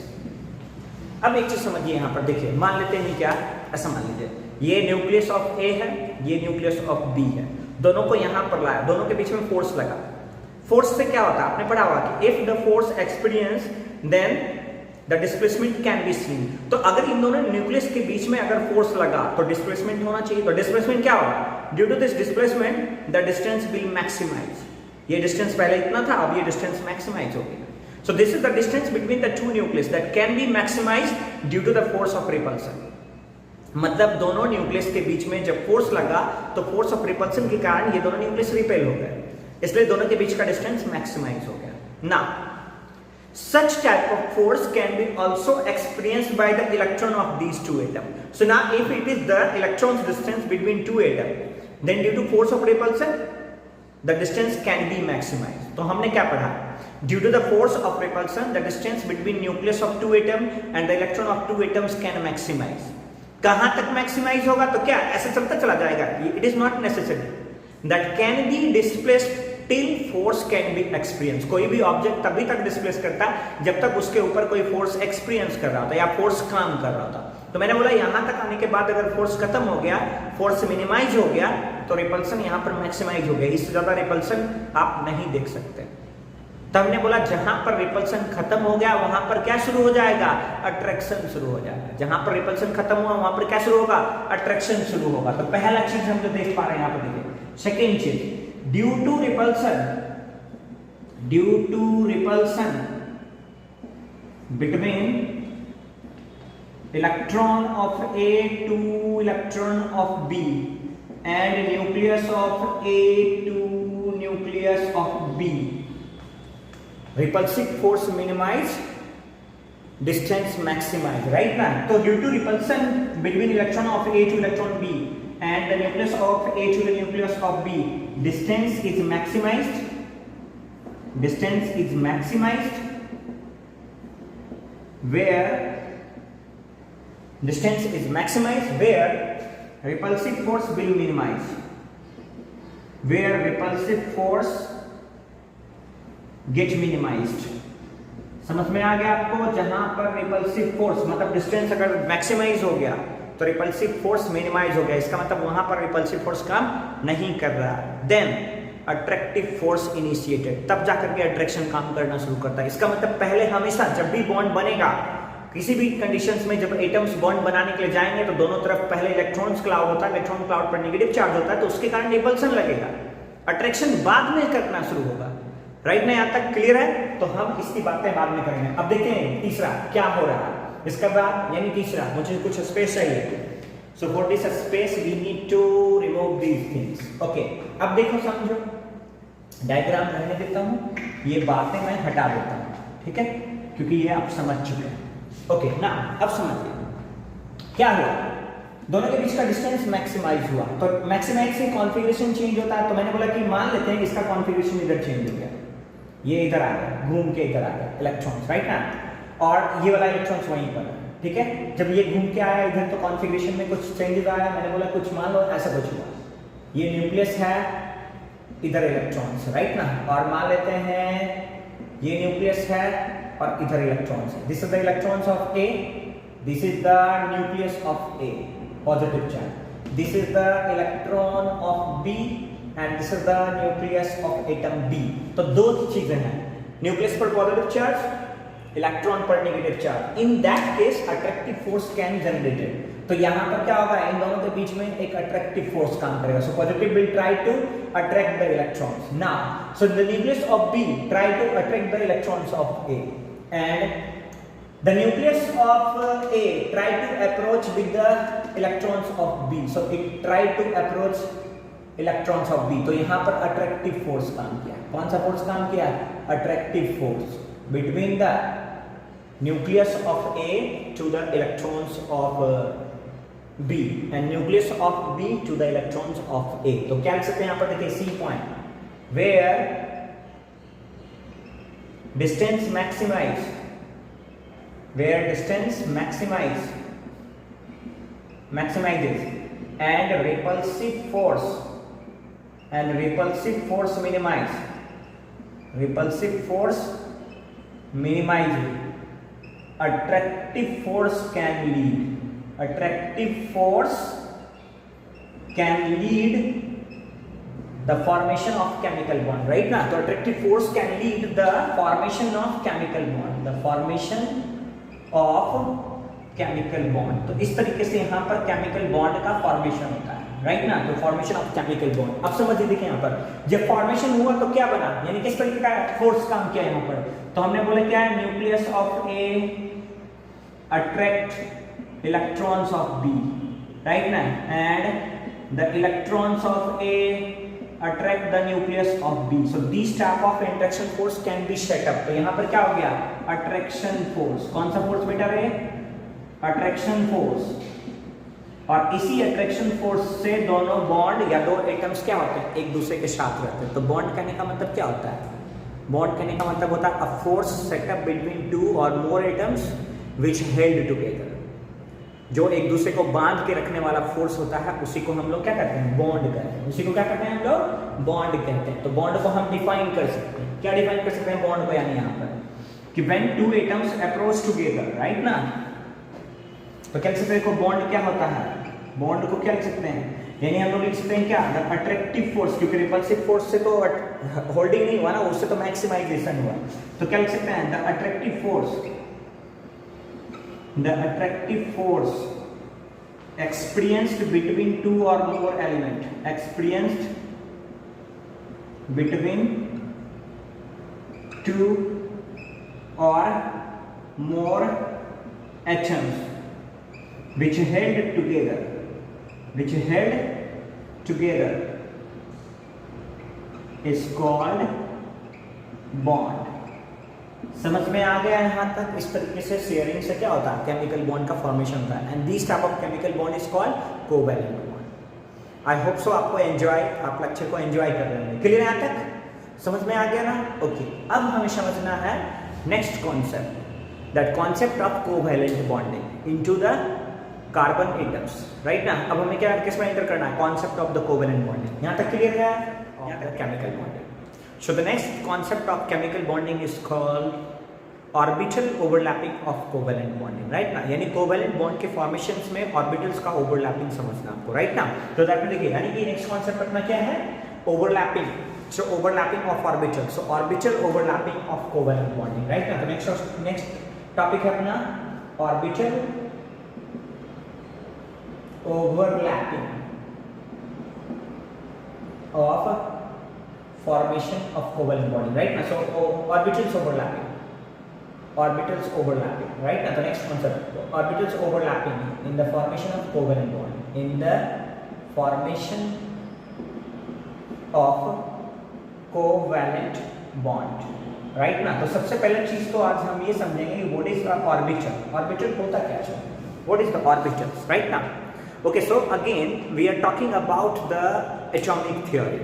अब एक चीज समझिए यहां पर, देखिए मान लेते हैं क्या, ऐसा मान लीजिए ये न्यूक्लियस ऑफ ए है, ये न्यूक्लियस ऑफ बी है, दोनों को यहां पर लाया, दोनों के बीच में फोर्स लगा। फोर्स से क्या होता है, आपने पढ़ा होगा कि if the force experience then the displacement can be seen. तो अगर इन दोनों न्यूक्लियस के बीच में अगर फोर्स लगा तो डिस्प्लेसमेंट होना चाहिए। तो डिस्प्लेसमेंट क्या होगा, due to this displacement the distance will maximize. ये डिस्टेंस पहले इतना था, अब ये डिस्टेंस मैक्सिमाइज हो गया। So this is the distance between the two nucleus that can be maximized due to the force of repulsion। मतलब दोनों न्यूक्लियस के बीच में जब फोर्स लगा तो फोर्स ऑफ रिपल्सन के कारण ये दोनों न्यूक्लियस रिपेल हो गए, इसलिए दोनों के बीच का डिस्टेंस मैक्सिमाइज हो गया ना। Such type of force can be also experienced by the electron of these two atoms. So now if it is the electron's distance between two atoms, then due to force of repulsion the distance can be maximized। तो हमने क्या पढ़ा, due to the force of repulsion the distance between nucleus of two atoms and the electron of two atoms can maximize। कहां तक maximise होगा, तो क्या ऐसे चलता चला जाएगा, it is not necessary that can be displaced till force can be experienced। कोई भी ऑब्जेक्ट तभी तक डिस्प्लेस करता है जब तक उसके ऊपर कोई फोर्स एक्सपीरियंस कर रहा होता या फोर्स काम कर रहा होता। तो मैंने बोला यहां तक आने के बाद अगर फोर्स खत्म हो गया, फोर्स मिनिमाइज हो गया, तो रिपल्सन यहां पर मैक्सिमाइज हो गया, इससे ज्यादा रिपल्सन आप नहीं देख सकते। तब हमने बोला जहां पर रिपल्सन खत्म हो गया वहां पर क्या शुरू हो जाएगा, अट्रैक्शन शुरू हो जाएगा। जहां पर रिपल्सन खत्म हुआ वहां पर क्या शुरू होगा, अट्रैक्शन शुरू होगा। तो पहला चीज हम जो देख पा रहे हैं यहां पर देखिए। सेकेंड चीज, due to repulsion between electron of A to electron of B and nucleus of A to nucleus of B, repulsive force minimize, distance maximize, right ना। तो due to repulsion between electron of A to electron B and the nucleus of A to the nucleus of B, distance is maximized, where repulsive force will minimize, where repulsive force get minimized. समझ में आ गया आपको, जहां पर repulsive force मतलब distance अगर maximize हो गया तो रिपल्सिव फोर्स मिनिमाइज हो गया, इसका मतलब वहां पर रिपल्सिव फोर्स काम नहीं कर रहा। देन अट्रैक्टिव फोर्स इनिशिएटेड, तब जाकर के अट्रैक्शन काम करना शुरू करता है। इसका मतलब पहले हमेशा जब भी बॉन्ड बनेगा, किसी भी कंडीशंस में जब एटम्स बॉन्ड बनाने के लिए जाएंगे तो दोनों तरफ पहले इलेक्ट्रॉन्स क्लाउड होता है, इलेक्ट्रॉन क्लाउड पर नेगेटिव चार्ज होता है, तो उसके कारण रिपल्सन लगेगा, अट्रैक्शन बाद में करना शुरू होगा। राइट ना, यहां तक क्लियर है। तो हम इसकी बातें बाद में करेंगे। अब देखते हैं तीसरा क्या हो रहा है। इसका बाद यानी तीसरा मुझे कुछ स्पेस चाहिए, so for this space we need to remove these things. Okay, अब देखो समझो, डायग्राम रहने देता हूं, ये बातें मैं हटा देता हूं, ठीक है, क्योंकि ये आप समझ चुके हैं। ओके ना, अब समझिए क्या हुआ, दोनों के बीच का डिस्टेंस मैक्सिमाइज हुआ, तो मैक्सिमाइज से कॉन्फ़िगरेशन चेंज होता है। तो मैंने बोला कि मान लेते हैं इसका कॉन्फ़िगरेशन इधर चेंज हो गया, ये इधर आ गया, घूम के इधर आ गया इलेक्ट्रॉन्स, राइट ना, और ये वाला इलेक्ट्रॉन्स वहीं पर है, ठीक है। जब ये घूम के आया इधर तो कॉन्फ़िगरेशन में कुछ चेंजेस आया। मैंने बोला कुछ मान लो ऐसा कुछ हुआ, ये न्यूक्लियस है, इधर इलेक्ट्रॉन्स, राइट ना, और मान लेते हैं ये न्यूक्लियस है और इधर इलेक्ट्रॉन्स है। This is the electrons of A, this is the nucleus of A, positive charge, this is the electron of B and this is the nucleus of atom B. तो दो चीजें हैं, न्यूक्लियस पर positive charge, electron पर negative charge. In that case attractive force can generated. तो यहां पर क्या होगा, इन दोनों के बीच में एक अट्रैक्टिव फोर्स काम करेगा। So positive will try to attract the electrons now, so the nucleus of B try to attract the electrons of A and the nucleus of A try to approach with the electrons of B, so it try to approach electrons of B। तो यहाँ पर attractive force काम किया। कौन सा force काम किया, attractive force between the nucleus of A to the electrons of B and nucleus of B to the electrons of A. तो क्या लिख सकते हैं यहाँ पर, देखिए C point where distance maximizes and repulsive force minimizes, attractive force can lead the formation of chemical bond, right ना. तो attractive force can lead the formation of chemical bond, तो इस तरीके से यहाँ पर chemical bond का formation होता है, राइट ना. तो formation of chemical bond, अब समझिए देखिए यहाँ पर जब formation हुआ तो क्या बना, यानी किस तरीके का force काम किया यहाँ पर. तो हमने बोला क्या है, nucleus of A attract electrons of B, right ना, and the electrons of A attract the nucleus of B. So these type of interaction force can be set up. तो यहाँ पर क्या हो गया, attraction force. कौन सा force बेटा है, attraction force. और इसी attraction force से दोनों bond या दो atoms क्या होते हैं, एक दूसरे के साथ रहते हैं. तो bond कहने का मतलब क्या होता है, bond कहने का मतलब होता है a force set up between two or more atoms which held together. जो एक दूसरे को बांध के रखने वाला फोर्स होता है उसी को हम लोग क्या कहते हैं, बॉन्ड कहते हैं. उसी को क्या कहते हैं हम लोग, बॉन्ड कहते हैं. तो बॉन्ड को हम डिफाइन कर सकते हैं, क्या डिफाइन कर सकते हैं बॉन्ड को, यानी यहाँ पर कि when two atoms approach together, right ना. तो क्या लिख सकते हैं, बॉन्ड क्या होता है, बॉन्ड को क्या लिख सकते हैं, यानी हम लोग लिख सकते हैं क्या, द अट्रैक्टिव फोर्स, क्योंकि रिपल्सिव फोर्स से तो होल्डिंग नहीं हुआ ना, उससे तो मैक्सिमाइजेशन हुआ. तो क्या लिख सकते हैं, the attractive force experienced between two or more elements, atoms which held together is called bond. समझ में आ गया यहाँ तक. इस तरीके से शेयरिंग से क्या होता है, केमिकल बॉन्ड का फॉर्मेशन होता है. And this type of chemical bond is called covalent bond. I hope so आपको एंजॉय, आप लेक्चर को एंजॉय कर रहे हैं. क्लियर यहाँ तक, समझ में आ गया ना. ओके, अब हमें समझना है next concept, that concept of covalent bonding into the carbon atoms, right ना. अब हमें क्या किसमें एंटर करना है, concept of the covalent bonding. यहाँ तक क्लियर है, यहाँ तक chemical bonding. So the next concept of chemical bonding is called orbital overlapping of covalent bonding, right ना. यानी covalent bond के formations में orbitals का overlapping समझना आपको, right ना. तो दैट में देखिए, यानी कि next concept अपना क्या है, overlapping. So overlapping of orbitals, so orbital overlapping of covalent bonding, right ना. तो next topic है अपना orbital overlapping of formation of covalent bonding, right now. So orbitals overlapping, right now. The next concept, orbitals overlapping in the formation of covalent bond, right now. तो सबसे पहले चीज तो आज हम ये समझेंगे कि what is the orbital. Orbital होता क्या है, what is the orbitals, right now. Okay, so again we are talking about the atomic theory.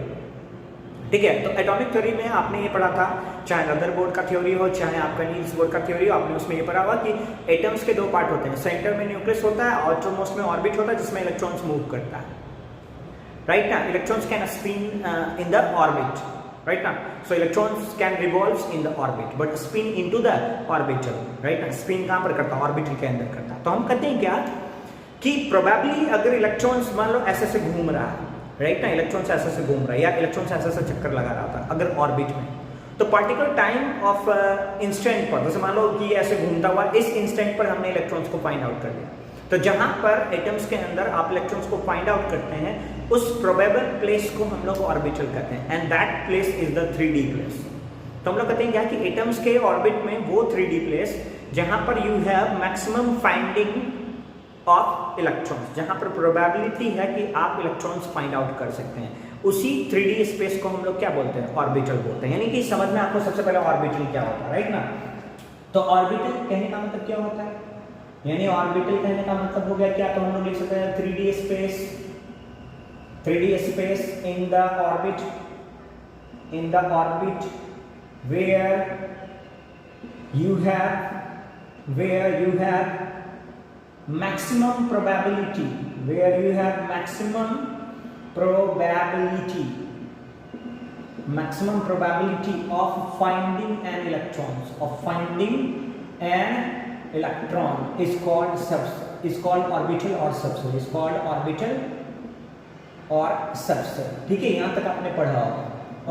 ठीक है. तो एटॉमिक थ्योरी में आपने ये पढ़ा था, चाहे रदरफोर्ड का थ्योरी हो, चाहे आपका नील्स बोर का थ्योरी हो, आपने उसमें ये पढ़ा हुआ कि एटम्स के दो पार्ट होते हैं, सेंटर में न्यूक्लियस होता है और आउटरमोस्ट में ऑर्बिट होता है जिसमें इलेक्ट्रॉन्स मूव करता है, राइट ना. Electrons can spin in the orbit, right ना. So electrons can revolve in the orbit but spin into the orbital, right ना. स्पिन कहाँ पर करता है, ऑर्बिटल के अंदर करता है. तो हम कहते हैं क्या कि प्रोबेबली अगर इलेक्ट्रॉन्स मान लो ऐसे से घूम रहा है, राइट ना, इलेक्ट्रॉन्स ऐसे से घूम रहा है या इलेक्ट्रॉन्स ऐसे से चक्कर लगा रहा था अगर ऑर्बिट में, तो पर्टिकुलर टाइम ऑफ इंस्टेंट पर, जैसे मान लो कि ऐसे घूमता हुआ, इस इंस्टेंट पर हमने इलेक्ट्रॉन्स को फाइंड आउट कर लिया. तो जहां पर एटम्स के अंदर आप इलेक्ट्रॉन्स को फाइंड आउट करते हैं, उस प्रोबेबल प्लेस को हम लोग ऑर्बिटल कहते हैं, and that place is the 3D place. तो हम लोग कहते हैं क्या कि एटम्स के ऑर्बिट में वो 3D प्लेस जहां पर you have maximum finding of electrons, जहां पर प्रोबेबिलिटी है कि आप इलेक्ट्रॉन्स फाइंड आउट कर सकते हैं, उसी 3D स्पेस को हम लोग क्या बोलते हैं, ऑर्बिटल बोलते हैं. यानी कि समझ में आपको सबसे पहले ऑर्बिटल क्या होता है, राइट ना. तो तो ऑर्बिटल कहने का मतलब क्या होता है, यानी ऑर्बिटल कहने का मतलब हो गया क्या, तो हम लोग लिख सकते हैं 3D space in the orbit where you have maximum probability of finding an electron is called orbital or subshell, ठीक है, यहां तक आपने पढ़ा होगा।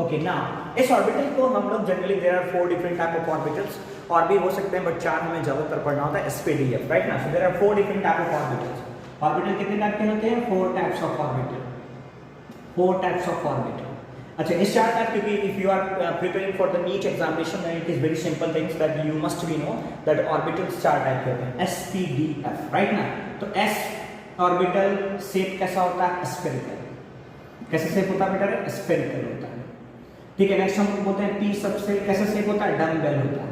ओके, नाउ इस ऑर्बिटल को हम लोग generally there are 4 different type of orbitals, और भी हो सकते हैं बट 4 हमें ज्यादातर पढ़ना होता है, SPDF, राइट ना। So there are 4 different type of orbitals. Orbital कितने टाइप के होते हैं? 4 टाइप्स ऑफ ऑर्बिटल। अच्छा, इस 4 टाइप, क्योंकि if you are preparing for the NEET examination then it is very simple things that you must be know that orbitals 4 type के होते हैं, SPDF, राइट ना। तो S ऑर्बिटल शेप कैसा होता है? स्फेरिकल। कैसे शेप होता है बेटा? स्फेरिकल होता है, ठीक है। नेक्स्ट हम बोलते हैं P सबसेल, कैसा शेप होता है? डम्बेल होता है,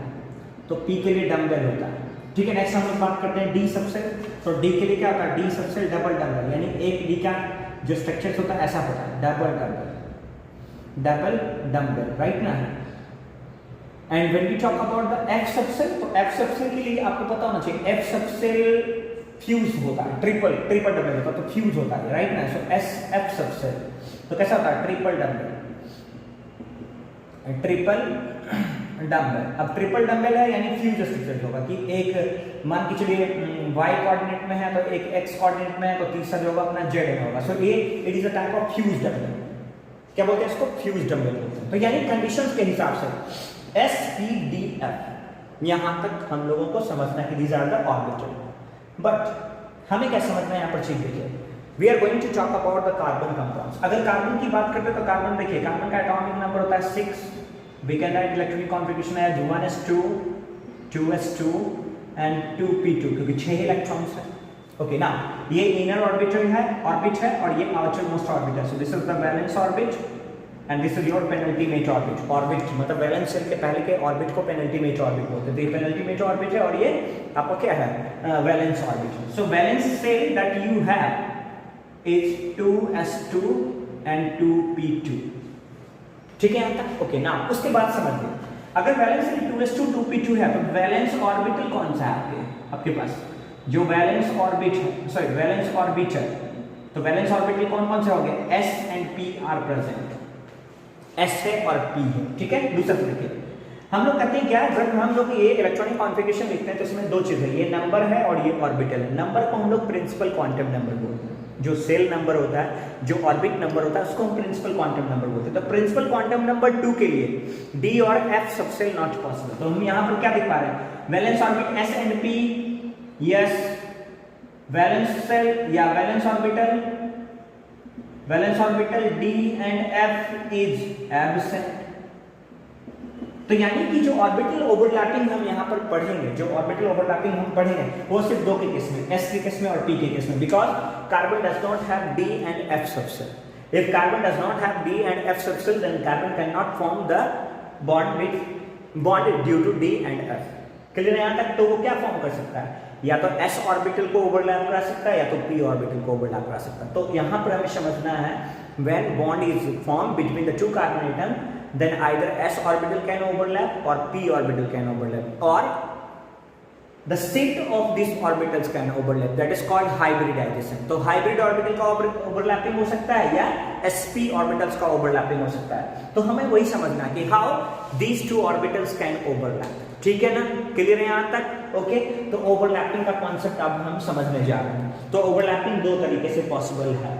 तो P के लिए डम्बेल होता है, ठीक है। नेक्स्ट हम लोग बात करते हैं D सबसेल, तो D के लिए क्या होता है? D सबसेल डबल डम्बेल, यानी एक D का जो स्ट्रक्चर होता है ऐसा होता है, डबल डम्बेल, राइट ना। And when we talk about the F subshell, तो F सबसेल के लिए आपको पता होना चाहिए F सबसेल फ्यूज होता है, ट्रिपल डम्बेल होता है, तो फ्यूज होता है, राइट ना। सो F सबसेल तो कैसा होता है? Triple dumbbell. अब ट्रिपल डम्बेल है यानी फ्यूज स्ट्रक्चर होगा कि एक मान के चलिए y कोऑर्डिनेट में है, तो एक x कोऑर्डिनेट में है, तो तीसरा जो होगा अपना z में होगा। सो ये it is a type of fuse dumbbell. क्या बोलते हैं इसको? फ्यूज डम्बेल बोलते हैं। तो यानी कंडीशंस के हिसाब से SPDF, यहां तक हम लोगों को समझना है कि these are the orbital. But हमें क्या समझना है यहाँ पर? चीज देखिए, we are going to talk about the carbon compounds. अगर कार्बन की बात करते हैं तो कार्बन देखिए, कार्बन का एटॉमिक नंबर होता है 6, we can write electronic configuration है 1s2 2s2 एंड 2p2, क्योंकि 6 इलेक्ट्रॉन्स है। ओके, नाउ ये इनर ऑर्बिट है और ये आउटर मोस्ट ऑर्बिट है। So this is the valence orbit and this is your penultimate orbit. Orbit मतलब वैलेंस शेल के पहले के ऑर्बिट को पेनल्टीमेट ऑर्बिट बोलते हैं। तो ये पेनल्टीमेट ऑर्बिट है और ये आपका क्या है? Valence orbit. So valence shell that you have is 2s2 and 2p2, ठीक है यहां तक? ओके, नाउ उसके बाद समझिए, अगर वैलेंस 2s2 2p2 है तो वैलेंस ऑर्बिटल कौन सा है आपके पास? जो वैलेंस ऑर्बिट है, सॉरी वैलेंस ऑर्बिटल, तो वैलेंस ऑर्बिटल कौन कौन से हो गए? S and P are present, S है और P है, ठीक है। दूसरा देखिए, हम लोग कहते हैं क्या, जब हम लोग ये इलेक्ट्रॉनिक कॉन्फ़िगरेशन लिखते हैं तो इसमें 2 चीजें, ये नंबर है और ये ऑर्बिटल है। नंबर को हम लोग प्रिंसिपल क्वांटम नंबर बोलते हैं, जो सेल नंबर होता है, जो ऑर्बिट नंबर होता है, उसको हम प्रिंसिपल क्वांटम नंबर बोलते हैं। तो प्रिंसिपल क्वांटम नंबर 2 के लिए D और F सबसेल नॉट पॉसिबल। तो हम यहाँ पर क्या दिख पा रहे हैं? Valence orbit S and P, yes. Valence shell या valence orbital D and F is absent. तो यानी कि जो ऑर्बिटल ओवरलैपिंग हम यहाँ पर पढ़ेंगे, वो सिर्फ 2 के केस में, S के केस में और P के केस में, because carbon does not have D and F subshell. If carbon does not have D and F subshell then carbon can not form the bond due to D and F। Clear यहाँ तक? तो वो क्या form कर सकता है? या तो S ऑर्बिटल को ओवरलैप करा सकता है या तो P ऑर्बिटल को ओवरलैप करा सकता है। तो यहाँ पर हमें समझना है when bond is formed between the 2 carbon atom, then either S orbital can overlap or P orbital can overlap, or the set of these orbitals can overlap, that is called hybridization। तो hybrid orbital का overlapping हो सकता है या sp orbitals का overlapping हो सकता है। तो हमें वही समझना है कि how these 2 orbitals can overlap, ठीक है ना? क्लियर है यहाँ तक? ओके, तो ओवरलैपिंग का कॉन्सेप्ट अब हम समझने जा रहे हैं। तो ओवरलैपिंग 2 तरीके से पॉसिबल है।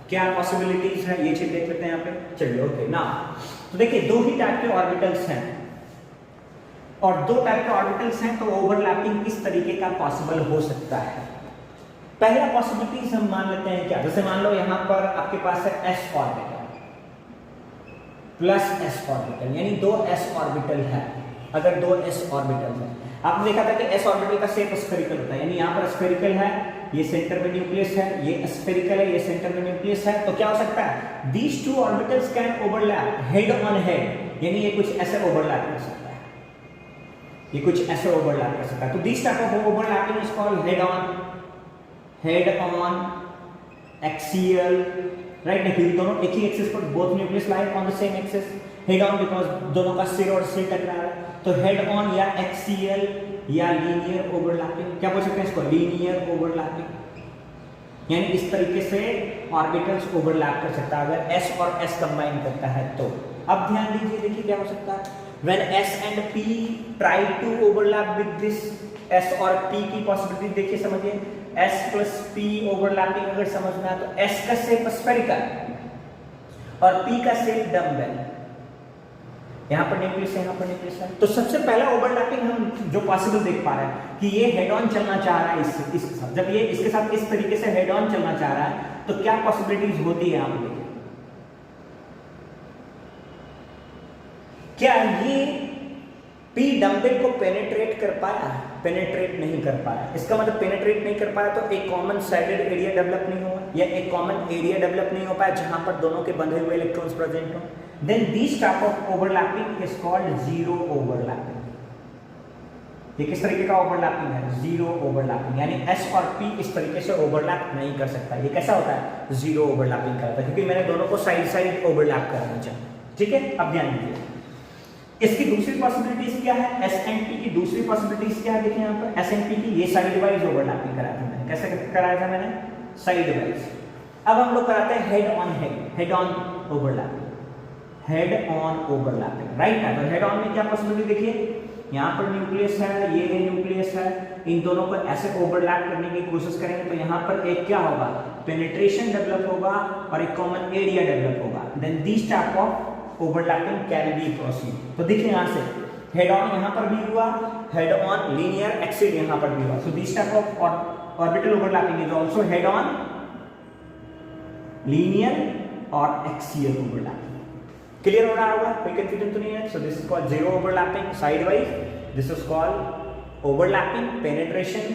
क्या पॉसिबिलिटीज है ये चीज देख लेते हैं यहाँ पे। चलिए, ओके ना। तो देखिए, 2 ही टाइप के ऑर्बिटल्स हैं और 2 टाइप के ऑर्बिटल्स हैं, तो ओवरलैपिंग किस तरीके का पॉसिबल हो सकता है? पहला पॉसिबिलिटीज हम मान लेते हैं क्या, जैसे मान लो यहाँ पर आपके पास है S orbital plus S orbital, यानी 2 S ऑर्बिटल है। अगर 2 S ऑर्बिटल है, आपने देखा था कि S ऑर्बिटल का शेप स्फेरिकल होता है, यानी यहाँ पर स्फेरिकल है, ये सेंटर में न्यूक्लियस है, ये स्फेरिकल है, ये सेंटर में न्यूक्लियस है। तो क्या हो सकता है? These 2 orbitals can overlap head on head, यानी ये कुछ ऐसे ओवरलैप कर सकता है। ये कुछ ऐसे ओवरलैप कर सकता है। तो this type of overlapping is called head on axial, right. देखिए दोनों एक ही एक्सिस पर, both nucleus lie on the same axis. Head on because दोनों का सिर और सिर टकरा रहा है, तो हेड ऑन या एक्सियल या लीनियर ओवरलैपिंग। क्या बोल सकते हैं इसको? Linear overlapping. यानी इस तरीके से ऑर्बिटल्स ओवरलैप कर सकता है अगर S और S कंबाइन करता है तो। अब ध्यान दीजिए, देखिए क्या हो सकता है। When S and P try to overlap with this, S और P की पॉसिबिलिटी देखिए, समझिए। S plus P ओवरलैपिंग अगर समझना है तो S का शेप स्फेरिकल और P का शेप डम्बेल। यहाँ पर न्यूक्लियस है, यहाँ पर न्यूक्लियस है। तो सबसे पहला ओवरलैपिंग हम जो पॉसिबल देख पा रहे हैं कि ये हेड ऑन चलना चाह रहा है इसके साथ। जब ये इसके साथ इस तरीके से हेड ऑन चलना चाह रहा है तो क्या पॉसिबिलिटीज होती है, आप देखिए। क्या ये P डंबल को पेनिट्रेट कर पाया? पेनिट्रेट नहीं कर पाया। इसका मतलब पेनिट्रेट नहीं कर पाया तो एक कॉमन साइडेड एरिया डेवलप नहीं हुआ, या एक कॉमन एरिया डेवलप नहीं हो पाया जहां पर दोनों के बंधे हुए इलेक्ट्रॉन्स प्रेजेंट हो। Then this type of overlapping is called zero overlapping. ये किस तरीके का ओवरलैपिंग है? Zero overlapping. यानी S और P इस तरीके से ओवरलैप नहीं कर सकता। ये कैसा होता है? जीरो ओवरलैपिंग करता है, क्योंकि मैंने दोनों को साइड साइड ओवरलैप करना चाहिए। ठीक है, अब ध्यान दीजिए इसकी दूसरी पॉसिबिलिटीज क्या है। S and P की दूसरी पॉसिबिलिटीज क्या है? देखिए यहाँ पर S and P की ये साइड वाइज ओवरलैपिंग कराया था मैंने। कैसे कराया था मैंने? Side wise. अब हम लोग कराते हैं head on head on overlapping. Head on overlapping, right है। तो हेड ऑन में क्या पॉसिबिलिटी देखिए, यहाँ पर न्यूक्लियस है, ये न्यूक्लियस है, इन दोनों को ऐसे ओवरलैप करने की कोशिश करेंगे तो यहाँ पर एक क्या होगा? पेनिट्रेशन डेवलप होगा और एक कॉमन एरिया डेवलप होगा। Then this type of overlapping can be proceed. तो देखिए यहाँ से हेड ऑन यहाँ पर भी हुआ, हेड ऑन लीनियर एक्सियल यहाँ पर भी हुआ। So this type of orbital overlapping is also head on linear और एक्सियल ओवरलैपिंग। क्लियर हो रहा होगा? कोई कंफ्यूजन तो नहीं है? So this is called zero overlapping side wise, this is called overlapping penetration,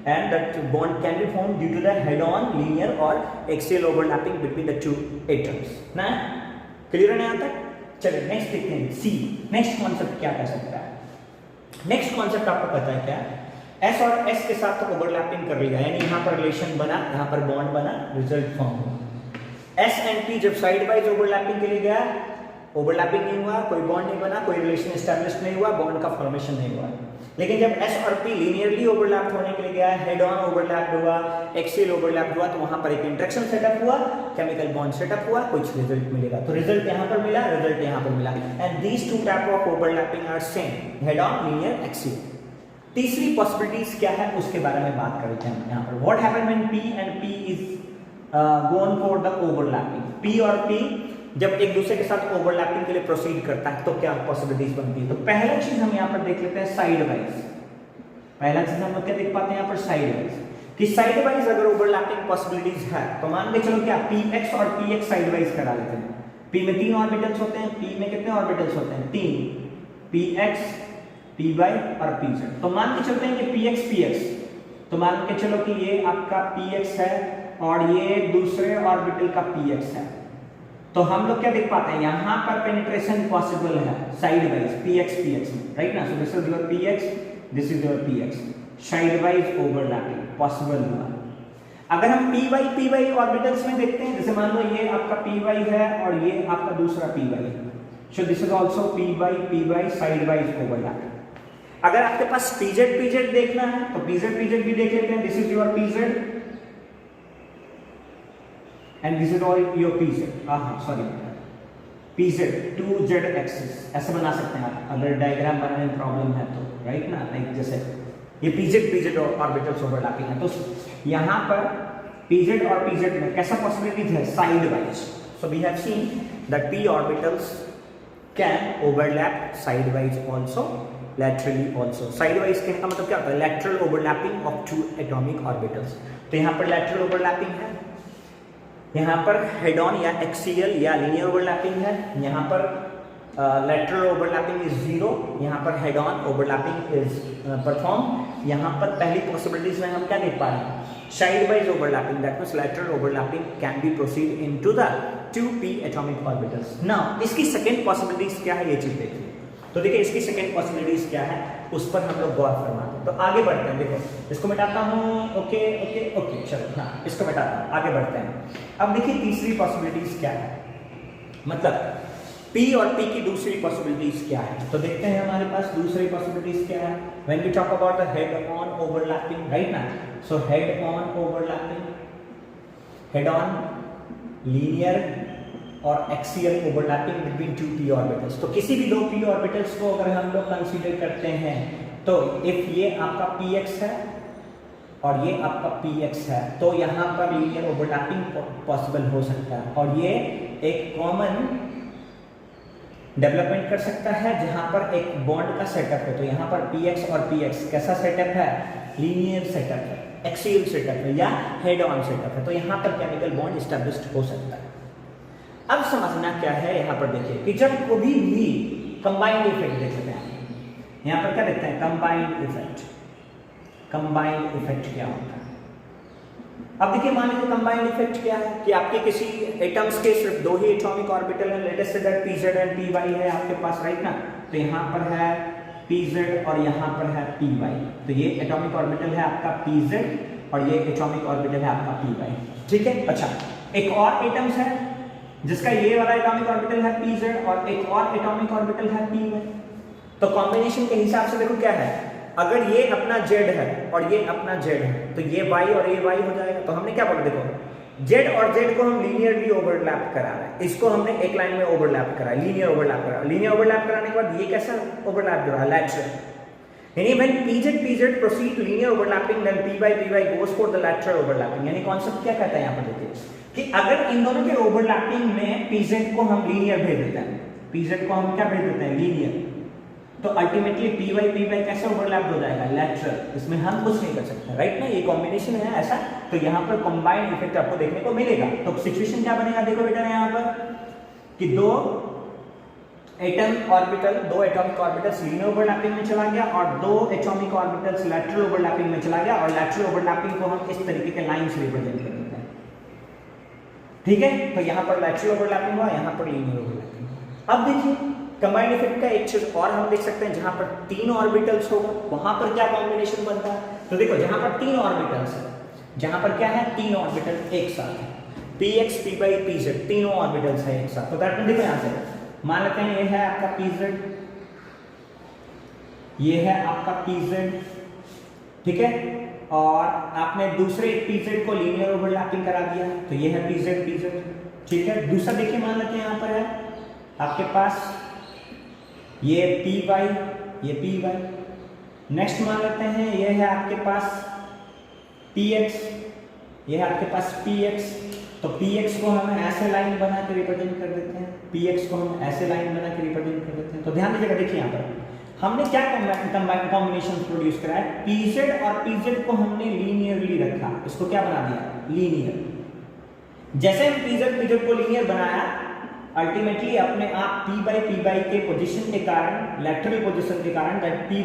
and that bond can be formed due to the head on linear or axial overlapping between the two atoms। ना clear है यहाँ तक? चलिए next देखते हैं। सी next concept क्या कह सकता है? नेक्स्ट कॉन्सेप्ट आपको पता है क्या? S और S के साथ तो ओवरलैपिंग कर लिया, यानी यहाँ पर रिलेशन बना, यहाँ पर बॉन्ड बना, रिजल्ट फॉर्म हुआ। S एंड P जब साइड वाइज ओवरलैपिंग के लिए गया, ओवरलैपिंग नहीं हुआ, कोई बॉन्ड नहीं बना, कोई रिलेशन एस्टैब्लिश नहीं हुआ, बॉन्ड का फॉर्मेशन नहीं हुआ। लेकिन जब S और P लीनियरली ओवरलैप होने के लिए गया, हेड ऑन ओवरलैप हुआ, एक्सियल ओवरलैप हुआ, तो वहां पर एक इंटरेक्शन सेटअप हुआ, केमिकल बॉन्ड सेटअप हुआ, कुछ रिजल्ट मिलेगा। तो रिजल्ट यहां पर मिला, रिजल्ट यहां पर मिला, and these two type of overlapping are same, head on, linear, axial. तीसरी पॉसिबिलिटीज क्या है उसके बारे में बात करते हैं यहां पर। What happened when P and P is gone for the overlapping. P और P जब एक दूसरे के साथ ओवरलैपिंग के लिए प्रोसीड करता है तो क्या पॉसिबिलिटीज बनती है? तो पहला चीज हम यहाँ पर देख लेते हैं साइड वाइज। पहला चीज हम लोग क्या देख पाते हैं यहाँ पर? Side wise. कि साइड वाइज अगर ओवरलैपिंग पॉसिबिलिटीज है तो मान के चलो क्या Px और Px साइड वाइज करा लेते हैं। P में 3 ऑर्बिटल्स होते हैं, P में कितने ऑर्बिटल्स होते हैं? 3, Px, Py और Pz। तो मान के चलते हैं कि Px Px, तो मान के चलो कि ये आपका Px है और ये दूसरे ऑर्बिटल का Px है। तो हम लोग क्या देख पाते हैं? यहाँ पर पेनिट्रेशन पॉसिबल है साइड वाइज Px Px में, राइट ना। So this is your Px, this is your Px, side wise overlapping possible हुआ। अगर हम Py ऑर्बिटल्स में देखते हैं, जैसे मान लो ये आपका Py है और ये आपका दूसरा Py है, so this is also Py side wise overlapping. अगर आपके पास Pz देखना है तो Pz भी देख लेते हैं। This is your Pz and this is all your PZ, sorry PZ 2Z axis, ऐसे बना सकते हैं आप अगर डायग्राम बनाने में प्रॉब्लम है तो, राइट ना। लाइक जैसे ये PZ ऑर्बिटल्स ओवरलैपिंग है, तो यहाँ पर PZ और PZ में कैसा पॉसिबिलिटीज है? Side wise. So we have seen that P orbitals can overlap side wise also, laterally also. Side wise कहने का मतलब क्या होता है? Lateral overlapping of 2 atomic orbitals. तो यहाँ पर लैटरल ओवरलैपिंग है, यहाँ पर हेड ऑन या एक्सियल या लीनियर ओवरलैपिंग है, यहाँ पर लैटरल ओवरलैपिंग इज 0, यहाँ पर head on overlapping is perform. यहाँ पर पहली पॉसिबिलिटीज में हम क्या देख पा रहे हैं? Side wise overlapping, that means lateral overlapping can be proceed into the 2p atomic orbitals. Now इसकी सेकंड पॉसिबिलिटीज क्या है, ये चीज देखिए। तो देखिए इसकी सेकंड पॉसिबिलिटीज क्या है? उस पर हम लोग गौर फरमाते हैं। तो आगे बढ़ते हैं, देखो इसको मिटाता हूँ, ओके ओके ओके, चलो हाँ इसको मिटाता हूँ, आगे बढ़ते हैं। अब देखिए तीसरी पॉसिबिलिटीज क्या है, मतलब P और P की दूसरी पॉसिबिलिटीज क्या है। तो देखते हैं हमारे पास दूसरी पॉसिबिलिटीज क्या है। When we talk about the head on overlapping, right ना, so head on overlapping, head on linear और axial overlapping between two p orbitals. तो किसी भी दो p ऑर्बिटल्स को अगर हम लोग कंसीडर करते हैं तो इफ ये आपका px है और ये आपका px है तो यहाँ पर लीनियर ओवरलैपिंग पॉसिबल हो सकता है, और ये एक कॉमन डेवलपमेंट कर सकता है जहां पर एक बॉन्ड का सेटअप है। तो यहाँ पर px और px कैसा सेटअप है, लीनियर सेटअप है, एक्सियल सेटअप है या हेड ऑन सेटअप है। तो यहाँ पर केमिकल बॉन्ड एस्टैब्लिश्ड हो सकता है। अब समझना क्या है, यहाँ पर देखिए कि जब कभी भी कंबाइंड इफेक्ट देखते हैं, यहाँ पर क्या देखते हैं, कंबाइंड इफेक्ट। कंबाइंड इफेक्ट क्या होता है, अब देखिए मान लीजिए कंबाइंड इफेक्ट क्या है कि आपके किसी एटम्स के सिर्फ दो ही एटॉमिक ऑर्बिटल है, latest say that pz and py है आपके पास, राइट ना। तो यहाँ पर है pz और यहाँ पर है py। तो ये एटॉमिक ऑर्बिटल है आपका pz और ये एटॉमिक ऑर्बिटल है आपका py, ठीक है। अच्छा, एक और एटम्स है जिसका ये वाला एटॉमिक ऑर्बिटल है pz और एक और एटॉमिक ऑर्बिटल है py। तो कॉम्बिनेशन के हिसाब से देखो क्या है, अगर ये अपना z है और ये अपना z है तो ये y और ये y हो जाएगा। तो हमने क्या बोला, देखो z और z को हम लीनियरली ओवरलैप करा रहे हैं, इसको हमने एक लाइन में ओवरलैप करा, लीनियर ओवरलैप करा। लीनियर ओवरलैप कराने के बाद ये कैसा ओवरलैप हो रहा है, लैटरल। यानी when pz proceed to linear overlapping then py goes for the lateral overlapping. यानी कॉन्सेप्ट क्या कहता है यहाँ पर देखिए कि अगर इन दोनों के ओवरलैपिंग में pz को हम लीनियर भेज देते हैं, pz को हम क्या भेज देते हैं, लीनियर, तो अल्टीमेटली py कैसे ओवरलैप हो जाएगा, लैटरल। इसमें हम कुछ नहीं कर सकते, राइट ना, ये कॉम्बिनेशन है ऐसा। तो यहाँ पर कंबाइंड इफेक्ट आपको देखने को मिलेगा। तो सिचुएशन क्या बनेगा, देखो बेटा यहाँ पर कि दो एटॉमिक ऑर्बिटल्स लीनियर ओवरलैपिंग में चला गया और दो एटॉमिक ऑर्बिटल्स लैटरल ओवरलैपिंग में चला गया, और लैटरल ओवरलैपिंग को हम इस तरीके के लाइन से रिप्रेजेंट कर देते हैं, ठीक है। तो यहाँ पर लैटरल ओवरलैपिंग हुआ, यहाँ पर लीनियर ओवरलैपिंग। अब देखिए कंबाइंड इफेक्ट का एक चीज और हम देख सकते हैं, जहां पर तीन ऑर्बिटल्स होगा वहां पर क्या कॉम्बिनेशन बनता है। तो देखो जहां पर तीन ऑर्बिटल्स है, जहां पर क्या है, तीन ऑर्बिटल एक साथ है, px py pz तीनों ऑर्बिटल्स है एक साथ। तो दैट मीन देखो यहां से मान लेते हैं ये है आपका pz, ये है आपका pz, ठीक है, और आपने दूसरे pz को लीनियर ओवरलैपिंग करा दिया, तो ये है pz, ठीक है। दूसरा देखिए मान लेते हैं यहां पर है आपके पास ये py, ये py। नेक्स्ट मान लेते हैं ये है आपके पास px, ये है आपके पास px। तो px को हम ऐसे लाइन बना के रिप्रेजेंट कर देते हैं, px को हम ऐसे लाइन बना के रिप्रेजेंट कर देते हैं। तो ध्यान दीजिएगा, देखिए यहाँ पर हमने क्या कॉम्बिनेशन प्रोड्यूस करा है, pz और pz को हमने लीनियरली रखा, इसको क्या बना दिया, लीनियर। जैसे हम pz को लीनियर बनाया, अल्टीमेटली अपने आप py के पोजीशन के कारण, लैटरल पोजीशन के कारण, that py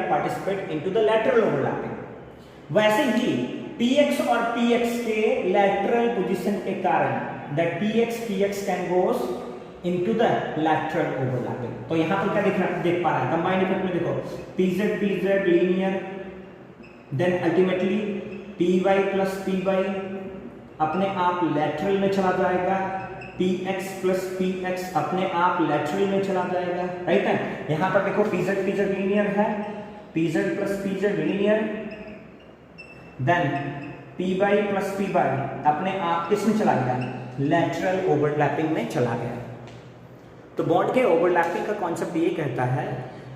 participate into the lateral overlapping. वैसे ही px और px के लैटरल पोजीशन के कारण, that px can goes into the lateral overlapping. तो यहां पर क्या देख पा रहा है कंबाइंड इफेक्ट में, देखो pz linear, then ultimately py plus py अपने आप लैटरल में चला जाएगा, px प्लस px अपने आप लैटरल में चला जाएगा, राइट है। यहां पर देखो pz लीनियर है, pz plus pz linear, then py plus py अपने आप किस में चला गया, लैटरल ओवरलैपिंग में चला गया। तो बॉन्ड के ओवरलैपिंग का कॉन्सेप्ट ये कहता है,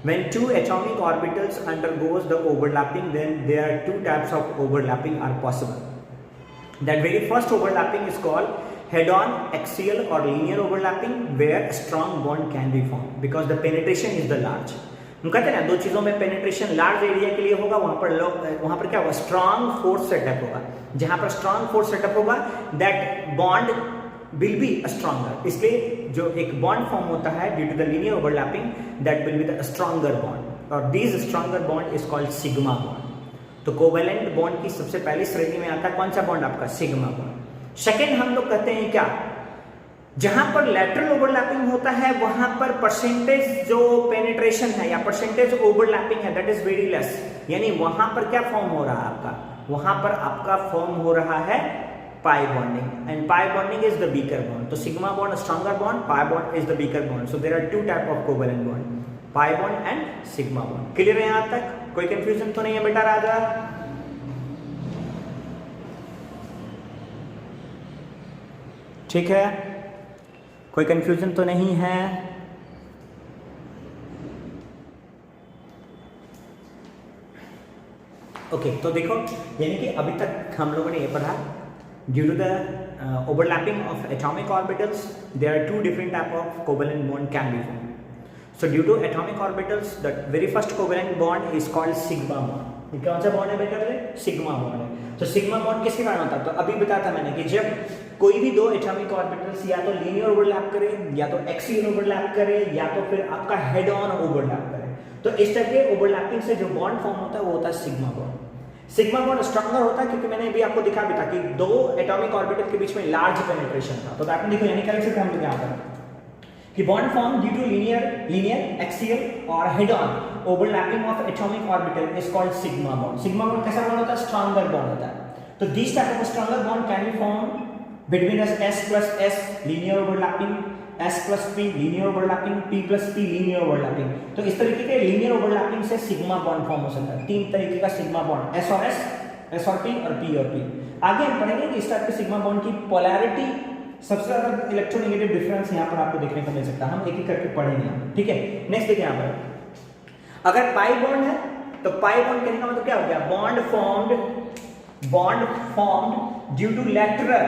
when two atomic orbitals undergoes the overlapping, then there are two types of overlapping are possible. That very first overlapping is called head-on axial or linear overlapping, where a strong bond can be formed because the penetration is the large. हम कहते हैं ना दो चीजों में penetration large area के लिए होगा, वहां पर क्या होगा, स्ट्रॉन्ग फोर्स सेटअप होगा। जहां पर स्ट्रॉन्ग फोर्स सेटअप होगा, that bond will be stronger. इसलिए जो एक बॉन्ड फॉर्म होता है due to the linear overlapping, that will be the stronger bond, और this stronger bond is called sigma bond. तो कोवेलेंट बॉन्ड की सबसे पहली श्रेणी में आता है कौन सा बॉन्ड, आपका सिग्मा बॉन्ड। सेकेंड हम लोग कहते हैं क्या, जहां पर लैटरल ओवरलैपिंग होता है वहां पर परसेंटेज जो पेनिट्रेशन है या परसेंटेज ओवरलैपिंग है दैट इज वेरी लेस, यानी वहां पर क्या फॉर्म हो रहा है आपका, वहां पर आपका फॉर्म हो रहा है pi bonding, and pi bonding is the weaker bond. तो sigma bond stronger bond, pi bond is the weaker bond. So there are two type of covalent bond, pi bond and sigma bond. Clear है यहां तक? कोई confusion तो नहीं है बेटा राजा? ठीक है, कोई कंफ्यूजन तो नहीं है? ओके तो देखो, यानी कि अभी तक हम लोगों ने ये पढ़ा, due to the overlapping of atomic orbitals there are two different type of covalent bond can be form. So due to atomic orbitals, the very first covalent bond is called sigma bond। ये कौन सा bond है बेटा? Sigma bond है। तो sigma bond किसके कारण होता है? तो अभी बताया था मैंने कि जब कोई भी दो एटॉमिक ऑर्बिटल्स या तो लीनियर ओवरलैप करे, या तो एक्सियल ओवरलैप करे, या तो फिर आपका हेड ऑन ओवरलैप करे, तो इस टाइप के ओवरलैपिंग से जो बॉन्ड फॉर्म होता है वो होता है sigma bond. Sigma bond stronger होता है क्योंकि मैंने अभी आपको दिखा भी था कि दो एटॉमिक ऑर्बिटल के बीच में लार्ज पेनिट्रेशन था। तो आपने देखो यानी क्या लिख सकते हैं हम लोग यहाँ पर कि bond form due to linear axial और head on overlapping of atomic orbital is called sigma bond. Sigma bond कैसा बॉन्ड होता है? स्ट्रॉन्गर बॉन्ड होता है। तो this type of stronger bond can be form between S plus S linear overlapping, S plus P linear overlapping, P plus P linear overlapping. तो इस तरीके के लीनियर ओवरलैपिंग से सिग्मा बॉन्ड फॉर्म हो सकता है। तीन तरीके का सिग्मा बॉन्ड, S और S, S और P और P और P। आगे हम पढ़ेंगे कि इस टाइप के सिग्मा बॉन्ड की पोलैरिटी, सबसे ज्यादा इलेक्ट्रोनेगेटिव डिफरेंस यहाँ पर आपको देखने को मिल सकता है। हम एक एक करके पढ़ेंगे, ठीक है। नेक्स्ट देखिए यहाँ पर, अगर पाई बॉन्ड है तो पाई बॉन्ड कहने का मतलब क्या हो गया? Bond formed due to lateral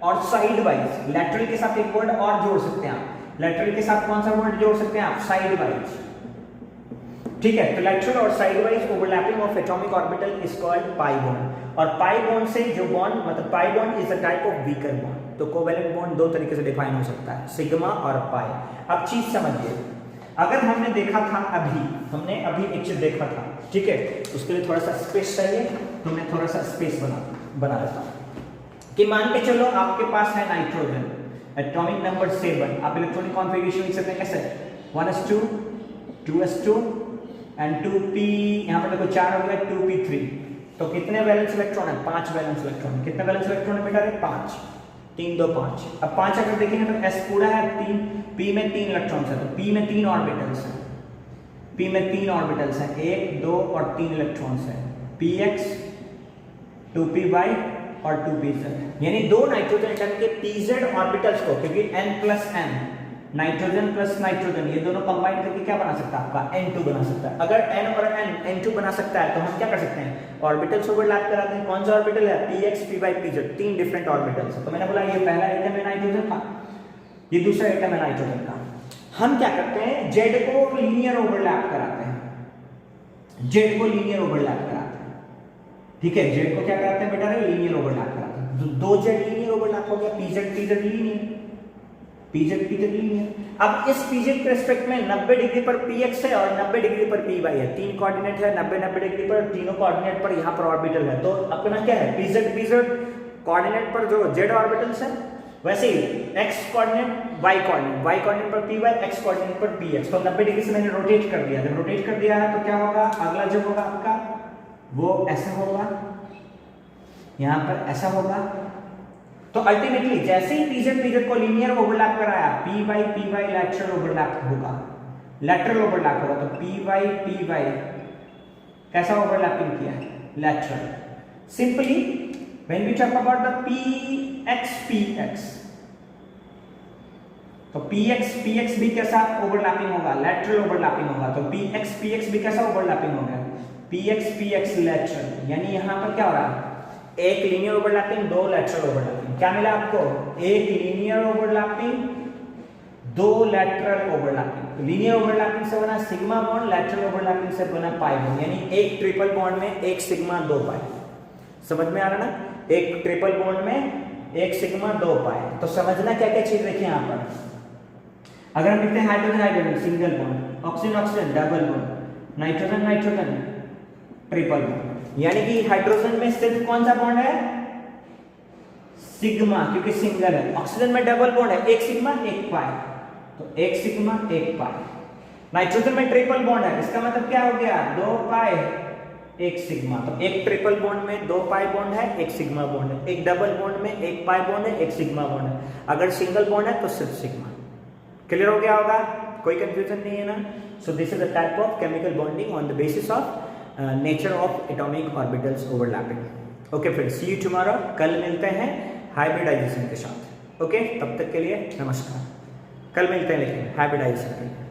और साइड वाइज। लैटरल के साथ एक वर्ड और जोड़ सकते हैं आप। लैटरल के साथ कौन सा वर्ड जोड़ सकते हैं आप? साइड वाइज, ठीक है। तो लैटरल और side wise overlapping of atomic orbital is called pi bond. और पाई बॉन्ड से जो बॉन्ड, मतलब पाई bond is a type of weaker bond. तो कोवेलेंट बॉन्ड दो तरीके से डिफाइन हो सकता है, सिग्मा और पाई। अब चीज समझिए, अगर हमने देखा था हमने अभी एक चीज देखा था, ठीक है, उसके लिए थोड़ा सा स्पेस चाहिए, तो मैं थोड़ा सा स्पेस बना लेता हूं कि मान के चलो आपके पास है नाइट्रोजन, एटॉमिक नंबर 7। आप इलेक्ट्रॉनिक कॉन्फ़िगरेशन लिख सकते हैं कैसे? 1s2 2s2 एंड 2p, यहां पर देखो 4 हो गया, 2p3। तो कितने वैलेंस इलेक्ट्रॉन है? 5 वैलेंस इलेक्ट्रॉन। कितने वैलेंस इलेक्ट्रॉन है बेटा? 5। 3 2 5। अब 5 अगर देखेंगे तो s पूरा है 3, p में 3 इलेक्ट्रॉन्स है, तो p में 3 ऑर्बिटल्स हैं, p में 3 ऑर्बिटल्स हैं, 1 2 और 3 इलेक्ट्रॉन्स हैं, px 2py और 2pz। यानी दो नाइट्रोजन एटम के pz ऑर्बिटल्स को, क्योंकि n plus n, nitrogen plus nitrogen, ये दोनों कंबाइन करके क्या बना सकता है? आपका n2 बना सकता है। अगर n और n n2 बना सकता है तो हम क्या कर सकते हैं? ऑर्बिटल्स ओवरलैप कराते हैं। कौन सा ऑर्बिटल है? px py pz, 3 different orbitals है। तो मैंने बोला ये पहला एटम है नाइट्रोजन का, ये दूसरा एटम है नाइट्रोजन का। हम क्या करते हैं? z को लीनियर ओवरलैप कराते हैं, z को लीनियर ओवरलैप कराते हैं, ठीक है। z को क्या कराते हैं बेटा? लीनियर ओवरलैप कराते हैं। दो z लीनियर ओवरलैप हो गया, pz pz linear, pz pz linear. अब इस pz के रेस्पेक्ट में 90 डिग्री पर px है और 90 डिग्री पर py है। तीन कोऑर्डिनेट है, 90 90 डिग्री पर, तीनों कोऑर्डिनेट पर यहाँ पर ऑर्बिटल है। तो अपना क्या है? pz pz कोऑर्डिनेट पर जो z ऑर्बिटल्स है, वैसे ही x कोऑर्डिनेट y कोऑर्डिनेट पर py, x कोऑर्डिनेट पर px। तो 90 डिग्री से मैंने रोटेट कर दिया। जब रोटेट कर दिया है तो क्या होगा? अगला जो होगा आपका वो ऐसा होगा, यहाँ पर ऐसा होगा। तो अल्टीमेटली जैसे ही pz को लीनियर ओवरलैप कराया, py लैटरल ओवरलैप होगा, लैटरल ओवरलैप होगा। तो py कैसा ओवरलैपिंग किया है? Lateral. Simply when we talk about the px, तो px भी कैसा ओवरलैपिंग होगा? लैटरल ओवरलैपिंग होगा। तो px भी कैसा ओवरलैपिंग होगा? px lateral. यानी यहां पर क्या हो रहा है? एक लीनियर ओवरलैपिंग, दो लैटरल ओवरलैपिंग। क्या मिला आपको? एक लीनियर ओवरलैपिंग, दो लैटरल ओवरलैपिंग। लीनियर ओवरलैपिंग से बना सिग्मा बॉन्ड, लैटरल ओवरलैपिंग से बना पाई बॉन्ड। यानी एक ट्रिपल बॉन्ड में एक सिग्मा दो पाई। समझ में आ रहा ना? एक ट्रिपल बॉन्ड में एक सिग्मा दो पाई। तो समझना क्या क्या चीज देखिए यहाँ पर। अगर हम लिखते हैं hydrogen hydrogen single bond, oxygen oxygen double bond, nitrogen nitrogen triple bond. यानी कि हाइड्रोजन में सिर्फ कौन सा बॉन्ड है? सिग्मा, क्योंकि सिंगल है। ऑक्सीजन में डबल बॉन्ड है, एक सिग्मा एक पाई, तो एक सिग्मा एक पाई। नाइट्रोजन में ट्रिपल बॉन्ड है, इसका मतलब क्या हो गया, 2 पाई एक सिग्मा। तो एक ट्रिपल बॉन्ड में 2 पाई बॉन्ड है, एक सिग्मा बॉन्ड है। एक डबल बॉन्ड में एक पाई बॉन्ड है, एक सिग्मा बॉन्ड है। अगर सिंगल बॉन्ड है तो सिर्फ सिग्मा। क्लियर हो गया होगा, कोई कंफ्यूजन नहीं है ना। So this is the type of chemical bonding on the basis of nature of atomic orbitals overlapping. Okay friends, see you tomorrow. कल मिलते हैं हाइब्रिडाइजेशन के साथ। ओके, तब तक के लिए नमस्कार। कल मिलते हैं लेकिन हाइब्रिडाइजेशन के लिए।